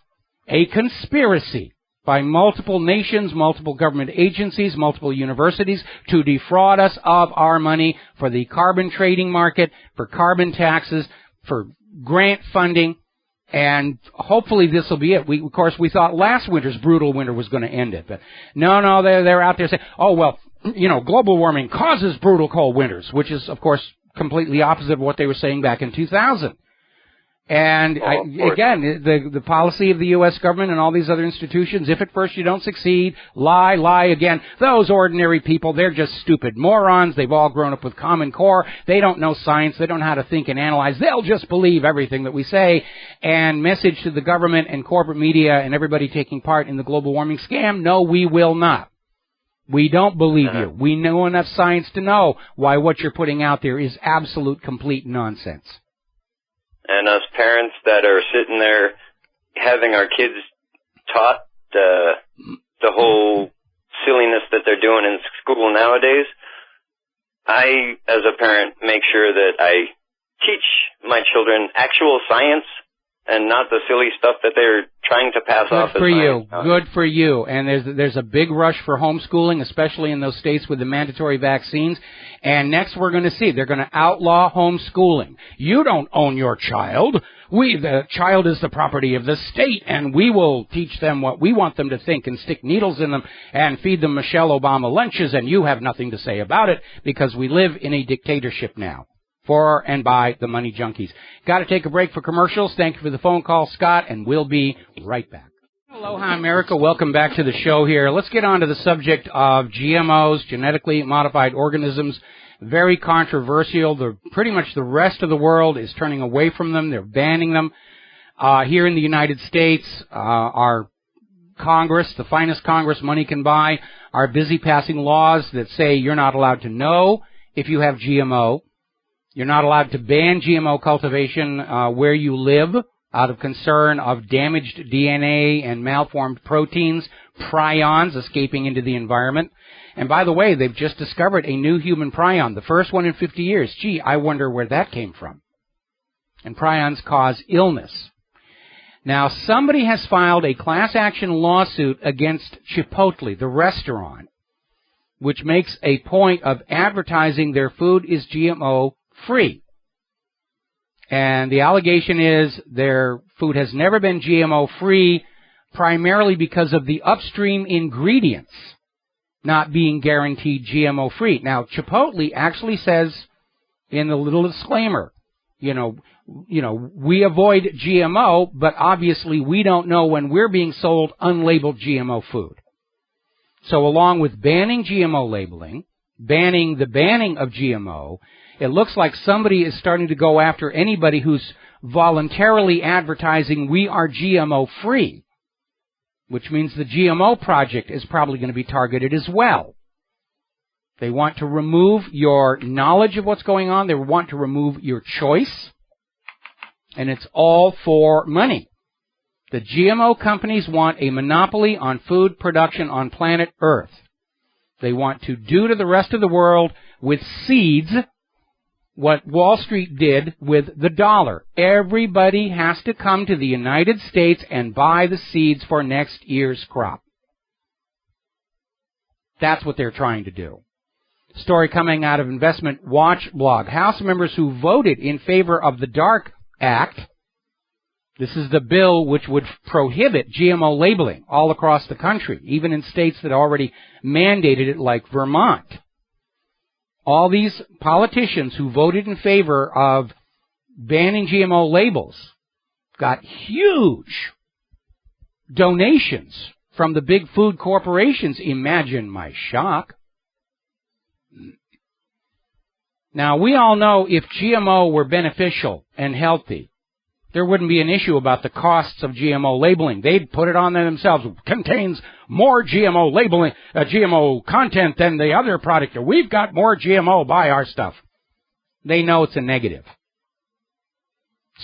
a conspiracy by multiple nations, multiple government agencies, multiple universities to defraud us of our money for the carbon trading market, for carbon taxes, for grant funding. And hopefully this will be it. Of course, we thought last winter's brutal winter was going to end it. But no, they're out there saying, oh, well, global warming causes brutal cold winters, which is, of course, completely opposite of what they were saying back in 2000. And again, the policy of the U.S. government and all these other institutions, if at first you don't succeed, lie again. Those ordinary people, they're just stupid morons. They've all grown up with Common Core. They don't know science. They don't know how to think and analyze. They'll just believe everything that we say. And message to the government and corporate media and everybody taking part in the global warming scam, no, we will not. We don't believe you. We know enough science to know why what you're putting out there is absolute, complete nonsense.
And us parents that are sitting there having our kids taught the whole silliness that they're doing in school nowadays, I, as a parent, make sure that I teach my children actual science and not the silly stuff that they're trying to pass off as science.
Good for you. And there's a big rush for homeschooling, especially in those states with the mandatory vaccines. And next we're going to see, they're going to outlaw homeschooling. You don't own your child. The child is the property of the state, and we will teach them what we want them to think and stick needles in them and feed them Michelle Obama lunches, and you have nothing to say about it because we live in a dictatorship now. For and by the money junkies. Got to take a break for commercials. Thank you for the phone call, Scott, and we'll be right back. Aloha, America. Welcome back to the show here. Let's get on to the subject of GMOs, genetically modified organisms. Very controversial. Pretty much the rest of the world is turning away from them. They're banning them. Here in the United States, our Congress, the finest Congress money can buy, are busy passing laws that say you're not allowed to know if you have GMO. You're not allowed to ban GMO cultivation where you live out of concern of damaged DNA and malformed proteins, prions escaping into the environment. And by the way, they've just discovered a new human prion, the first one in 50 years. Gee, I wonder where that came from. And prions cause illness. Now, somebody has filed a class action lawsuit against Chipotle, the restaurant, which makes a point of advertising their food is GMO free. And the allegation is their food has never been GMO free, primarily because of the upstream ingredients not being guaranteed GMO free. Now, Chipotle actually says in the little disclaimer, we avoid GMO, but obviously we don't know when we're being sold unlabeled GMO food. So along with banning GMO labeling, banning the banning of GMO, it looks like somebody is starting to go after anybody who's voluntarily advertising we are GMO free, which means the GMO project is probably going to be targeted as well. They want to remove your knowledge of what's going on. They want to remove your choice. And it's all for money. The GMO companies want a monopoly on food production on planet Earth. They want to do to the rest of the world with seeds what Wall Street did with the dollar. Everybody has to come to the United States and buy the seeds for next year's crop. That's what they're trying to do. Story coming out of Investment Watch blog. House members who voted in favor of the DARK Act, this is the bill which would prohibit GMO labeling all across the country, even in states that already mandated it like Vermont. All these politicians who voted in favor of banning GMO labels got huge donations from the big food corporations. Imagine my shock. Now, we all know if GMO were beneficial and healthy, there wouldn't be an issue about the costs of GMO labeling. They'd put it on there themselves. It contains more GMO labeling, GMO content than the other product. We've got more GMO, buy our stuff. They know it's a negative.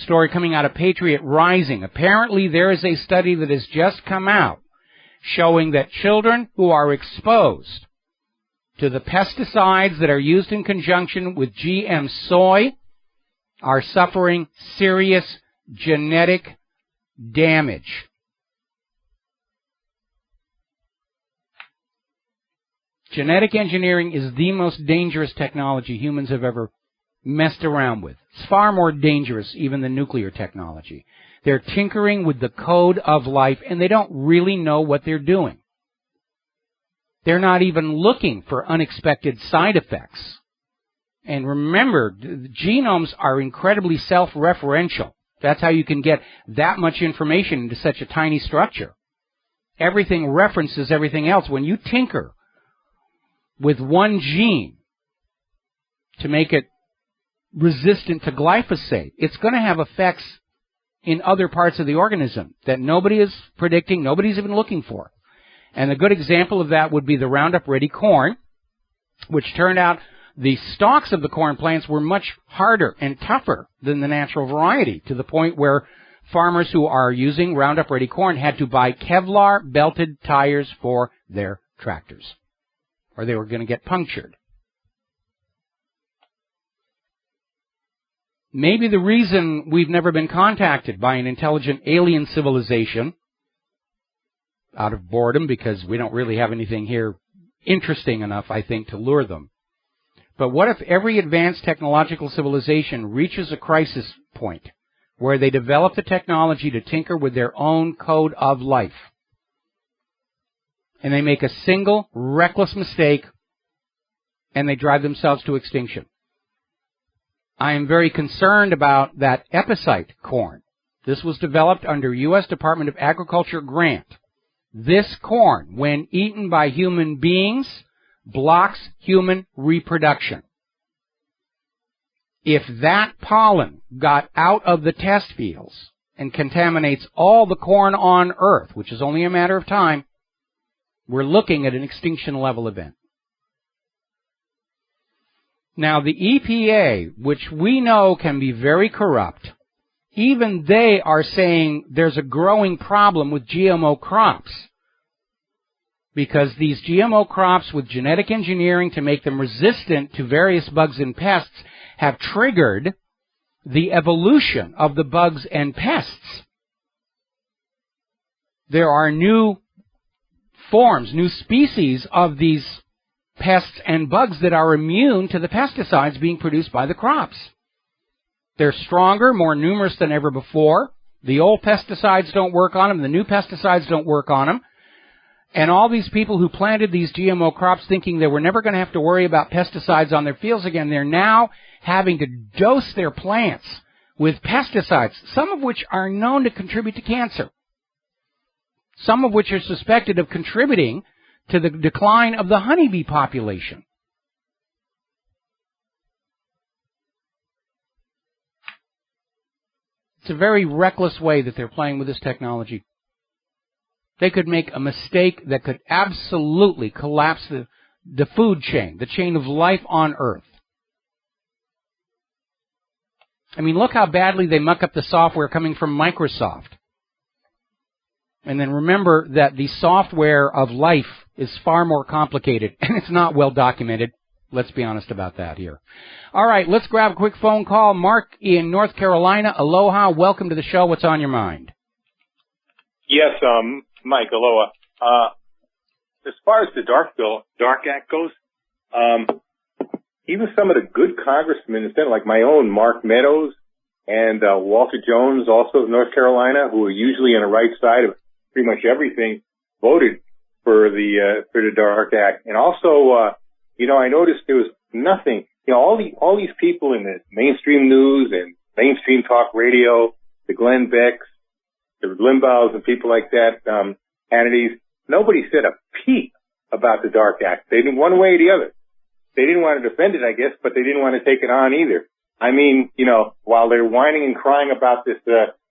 Story coming out of Patriot Rising. Apparently there is a study that has just come out showing that children who are exposed to the pesticides that are used in conjunction with GM soy are suffering serious genetic damage. Genetic engineering is the most dangerous technology humans have ever messed around with. It's far more dangerous even than nuclear technology. They're tinkering with the code of life, and they don't really know what they're doing. They're not even looking for unexpected side effects. And remember, the genomes are incredibly self-referential. That's how you can get that much information into such a tiny structure. Everything references everything else. When you tinker with one gene to make it resistant to glyphosate, it's going to have effects in other parts of the organism that nobody is predicting, nobody's even looking for. And a good example of that would be the Roundup Ready corn, which turned out the stalks of the corn plants were much harder and tougher than the natural variety, to the point where farmers who are using Roundup Ready corn had to buy Kevlar belted tires for their tractors, or they were going to get punctured. Maybe the reason we've never been contacted by an intelligent alien civilization, out of boredom, because we don't really have anything here interesting enough, I think, to lure them. But what if every advanced technological civilization reaches a crisis point where they develop the technology to tinker with their own code of life, and they make a single reckless mistake and they drive themselves to extinction? I am very concerned about that epicite corn. This was developed under U.S. Department of Agriculture grant. This corn, when eaten by human beings, blocks human reproduction. If that pollen got out of the test fields and contaminates all the corn on Earth, which is only a matter of time, we're looking at an extinction level event. Now, the EPA, which we know can be very corrupt, even they are saying there's a growing problem with GMO crops, because these GMO crops with genetic engineering to make them resistant to various bugs and pests have triggered the evolution of the bugs and pests. There are new forms, new species of these pests and bugs that are immune to the pesticides being produced by the crops. They're stronger, more numerous than ever before. The old pesticides don't work on them. The new pesticides don't work on them. And all these people who planted these GMO crops thinking they were never going to have to worry about pesticides on their fields again, they're now having to dose their plants with pesticides, some of which are known to contribute to cancer, some of which are suspected of contributing to the decline of the honeybee population. It's a very reckless way that they're playing with this technology. They could make a mistake that could absolutely collapse the food chain, the chain of life on Earth. I mean, look how badly they muck up the software coming from Microsoft. And then remember that the software of life is far more complicated, and it's not well documented. Let's be honest about that here. All right, let's grab a quick phone call. Mark in North Carolina. Aloha. Welcome to the show. What's on your mind?
Yes, Mike, aloha. As far as the Dark Act goes, even some of the good congressmen, like my own Mark Meadows and Walter Jones, also of North Carolina, who are usually on the right side of pretty much everything, voted for the Dark Act. And also, I noticed there was nothing. All these people in the mainstream news and mainstream talk radio, the Glenn Becks, the Limbaughs and people like that, Hannity's, nobody said a peep about the Dark Act. They didn't one way or the other. They didn't want to defend it, I guess, but they didn't want to take it on either. I mean, while they're whining and crying about this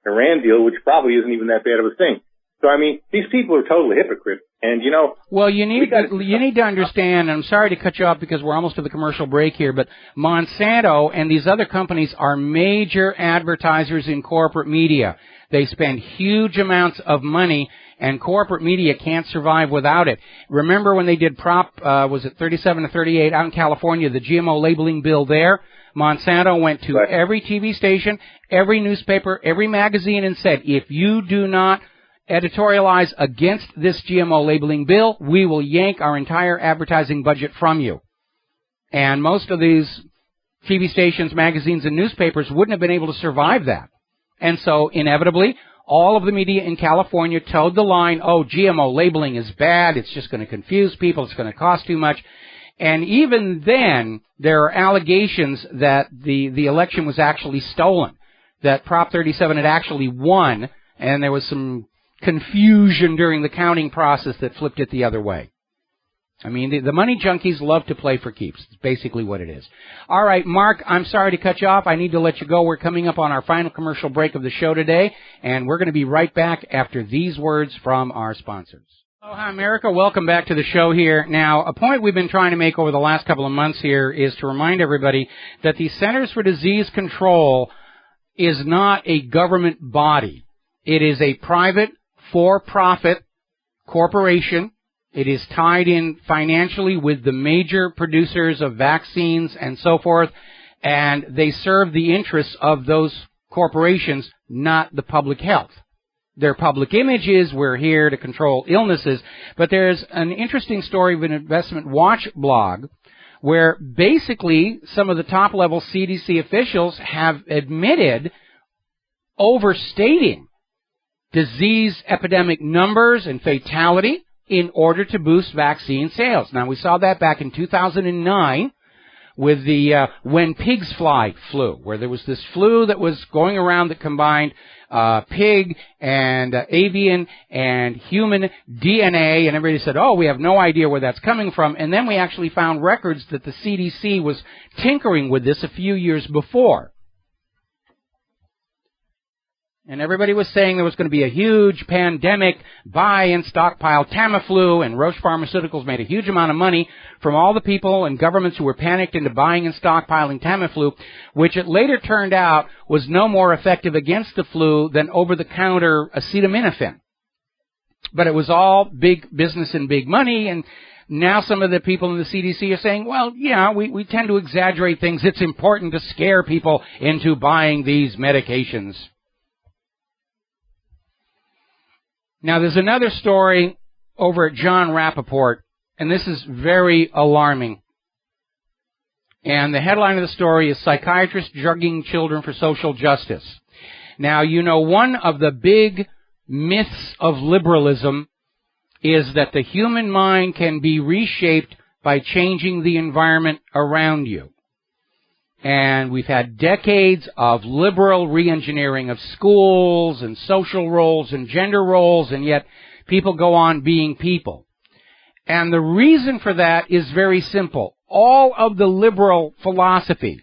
Iran deal, which probably isn't even that bad of a thing. So, I mean, these people are totally hypocrites. And,
Well, you need to understand, and I'm sorry to cut you off because we're almost to the commercial break here, but Monsanto and these other companies are major advertisers in corporate media. They spend huge amounts of money, and corporate media can't survive without it. Remember when they did Prop, was it 37 to 38 out in California, the GMO labeling bill there? Monsanto went to every TV station, every newspaper, every magazine and said, if you do not editorialize against this GMO labeling bill, we will yank our entire advertising budget from you. And most of these TV stations, magazines, and newspapers wouldn't have been able to survive that. And so, inevitably, all of the media in California towed the line, oh, GMO labeling is bad, it's just going to confuse people, it's going to cost too much. And even then, there are allegations that the election was actually stolen, that Prop 37 had actually won, and there was some confusion during the counting process that flipped it the other way. I mean, the money junkies love to play for keeps. It's basically what it is. All right, Mark, I'm sorry to cut you off. I need to let you go. We're coming up on our final commercial break of the show today, and we're going to be right back after these words from our sponsors. Aloha, America. Welcome back to the show here. Now, a point we've been trying to make over the last couple of months here is to remind everybody that the Centers for Disease Control is not a government body. It is a private, for-profit corporation. It is tied in financially with the major producers of vaccines and so forth. And they serve the interests of those corporations, not the public health. Their public image is, we're here to control illnesses. But there's an interesting story of an Investment Watch blog where basically some of the top-level CDC officials have admitted overstating disease epidemic numbers and fatality in order to boost vaccine sales. Now, we saw that back in 2009 with the When Pigs Fly flu, where there was this flu that was going around that combined pig and avian and human DNA, and everybody said, oh, we have no idea where that's coming from. And then we actually found records that the CDC was tinkering with this a few years before. And everybody was saying there was going to be a huge pandemic, buy and stockpile Tamiflu, and Roche Pharmaceuticals made a huge amount of money from all the people and governments who were panicked into buying and stockpiling Tamiflu, which it later turned out was no more effective against the flu than over-the-counter acetaminophen. But it was all big business and big money, and now some of the people in the CDC are saying, well, yeah, we tend to exaggerate things. It's important to scare people into buying these medications. Now, there's another story over at John Rappaport, and this is very alarming. And the headline of the story is Psychiatrists Drugging Children for Social Justice. Now, you know, one of the big myths of liberalism is that the human mind can be reshaped by changing the environment around you. And we've had decades of liberal reengineering of schools and social roles and gender roles, and yet people go on being people. And the reason for that is very simple. All of the liberal philosophy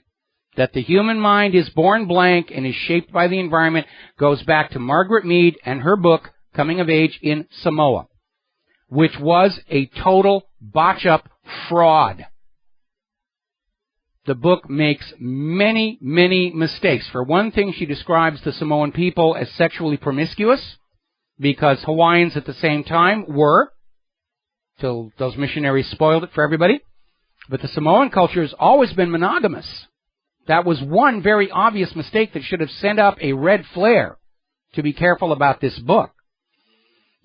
that the human mind is born blank and is shaped by the environment goes back to Margaret Mead and her book, Coming of Age in Samoa, which was a total botch-up fraud. The book makes many, many mistakes. For one thing, she describes the Samoan people as sexually promiscuous, because Hawaiians at the same time were, till those missionaries spoiled it for everybody. But the Samoan culture has always been monogamous. That was one very obvious mistake that should have sent up a red flare to be careful about this book.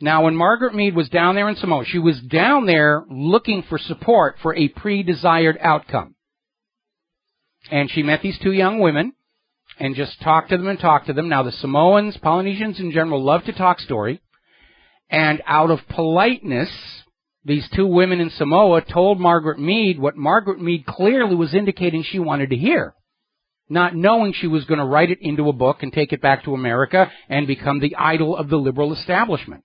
Now, when Margaret Mead was down there in Samoa, she was down there looking for support for a pre-desired outcome. And she met these two young women and just talked to them and talked to them. Now, the Samoans, Polynesians in general, love to talk story. And out of politeness, these two women in Samoa told Margaret Mead what Margaret Mead clearly was indicating she wanted to hear, not knowing she was going to write it into a book and take it back to America and become the idol of the liberal establishment.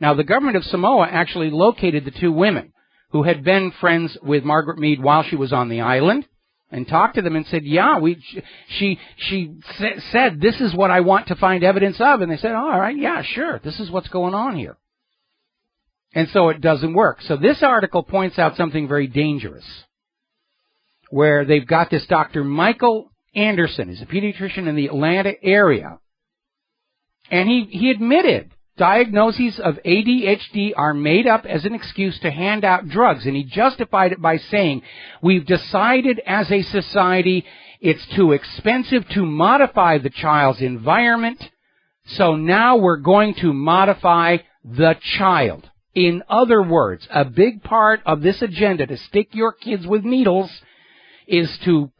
Now, the government of Samoa actually located the two women who had been friends with Margaret Mead while she was on the island, and talked to them and said, yeah, she said, this is what I want to find evidence of. And they said, all right, yeah, sure, this is what's going on here. And so it doesn't work. So this article points out something very dangerous, where they've got this Dr. Michael Anderson. He's a pediatrician in the Atlanta area. And he admitted diagnoses of ADHD are made up as an excuse to hand out drugs, and he justified it by saying, we've decided as a society it's too expensive to modify the child's environment, so now we're going to modify the child. In other words, a big part of this agenda to stick your kids with needles is to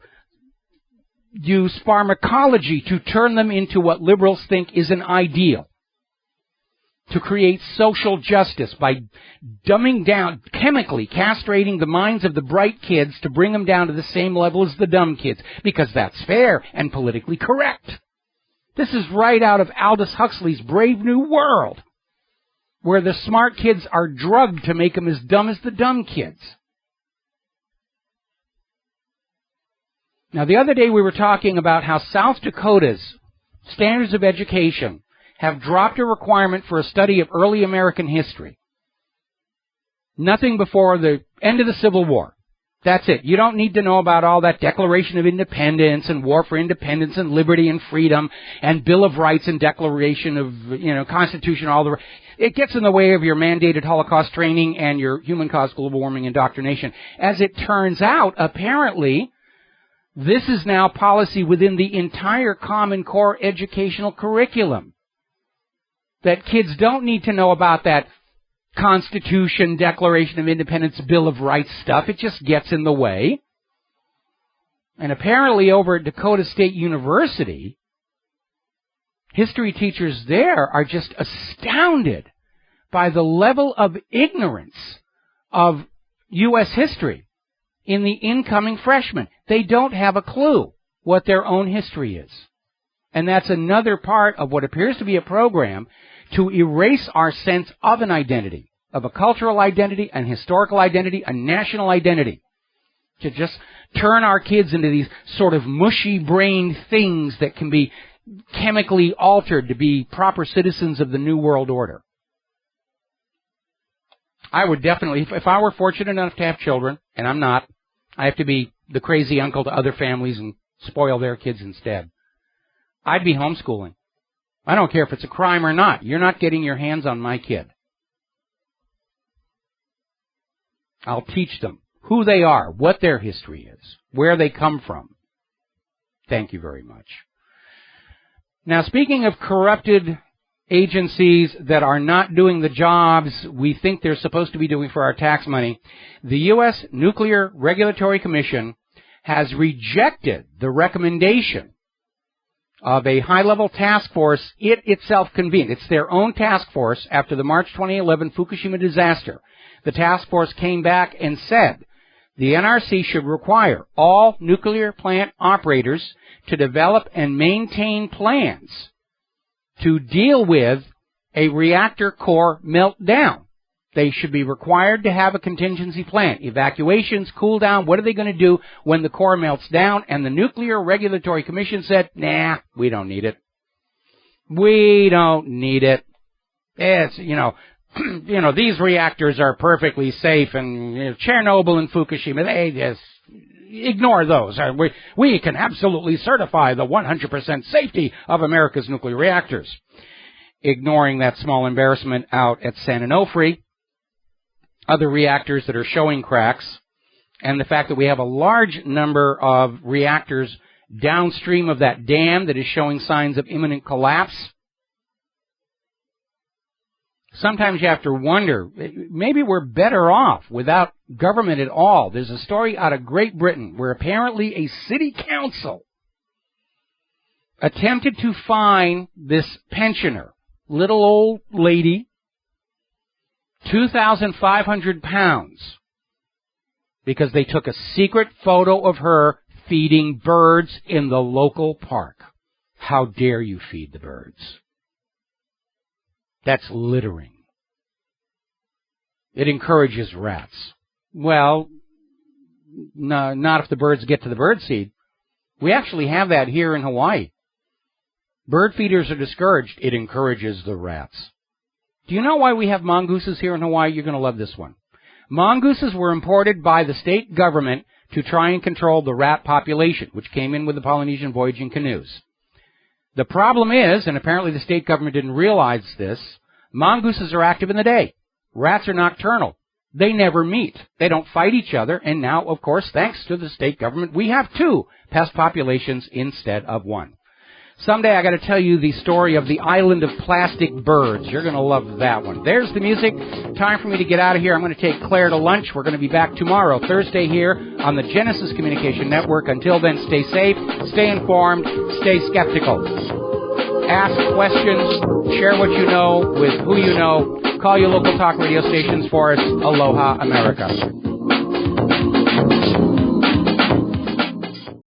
use pharmacology to turn them into what liberals think is an ideal. To create social justice by dumbing down, chemically castrating the minds of the bright kids to bring them down to the same level as the dumb kids, because that's fair and politically correct. This is right out of Aldous Huxley's Brave New World, where the smart kids are drugged to make them as dumb as the dumb kids. Now, the other day we were talking about how South Dakota's standards of education have dropped a requirement for a study of early American history. Nothing before the end of the Civil War. That's it. You don't need to know about all that Declaration of Independence and War for Independence and Liberty and Freedom and Bill of Rights and Declaration of, Constitution, all the... It gets in the way of your mandated Holocaust training and your human-caused global warming indoctrination. As it turns out, apparently, This is now policy within the entire Common Core educational curriculum. That kids don't need to know about that Constitution, Declaration of Independence, Bill of Rights stuff. It just gets in the way. And apparently over at Dakota State University, history teachers there are just astounded by the level of ignorance of U.S. history in the incoming freshmen. They don't have a clue what their own history is. And that's another part of what appears to be a program to erase our sense of an identity, of a cultural identity, an historical identity, a national identity. To just turn our kids into these sort of mushy-brained things that can be chemically altered to be proper citizens of the New World Order. I would definitely, if I were fortunate enough to have children, and I'm not, I have to be the crazy uncle to other families and spoil their kids instead. I'd be homeschooling. I don't care if it's a crime or not. You're not getting your hands on my kid. I'll teach them who they are, what their history is, where they come from. Thank you very much. Now, speaking of corrupted agencies that are not doing the jobs we think they're supposed to be doing for our tax money, the U.S. Nuclear Regulatory Commission has rejected the recommendation of a high-level task force it itself convened. It's their own task force after the March 2011 Fukushima disaster. The task force came back and said the NRC should require all nuclear plant operators to develop and maintain plans to deal with a reactor core meltdown. They should be required to have a contingency plan. Evacuations, cool down, what are they going to do when the core melts down? And the Nuclear Regulatory Commission said, nah, we don't need it. We don't need it. It's, these reactors are perfectly safe, and Chernobyl and Fukushima, they just ignore those. We can absolutely certify the 100% safety of America's nuclear reactors. Ignoring that small embarrassment out at San Onofre, other reactors that are showing cracks, and the fact that we have a large number of reactors downstream of that dam that is showing signs of imminent collapse. Sometimes you have to wonder, maybe we're better off without government at all. There's a story out of Great Britain where apparently a city council attempted to fine this pensioner, little old lady, £2,500 because they took a secret photo of her feeding birds in the local park. How dare you feed the birds? That's littering. It encourages rats. Well, no, not if the birds get to the birdseed. We actually have that here in Hawaii. Bird feeders are discouraged. It encourages the rats. Do you know why we have mongooses here in Hawaii? You're going to love this one. Mongooses were imported by the state government to try and control the rat population, which came in with the Polynesian voyaging canoes. The problem is, and apparently the state government didn't realize this, mongooses are active in the day. Rats are nocturnal. They never meet. They don't fight each other. And now, of course, thanks to the state government, we have 2 pest populations instead of 1. Someday I got to tell you the story of the island of plastic birds. You're going to love that one. There's the music. Time for me to get out of here. I'm going to take Claire to lunch. We're going to be back tomorrow, Thursday, here on the Genesis Communication Network. Until then, stay safe, stay informed, stay skeptical. Ask questions, share what you know with who you know. Call your local talk radio stations for us. Aloha, America.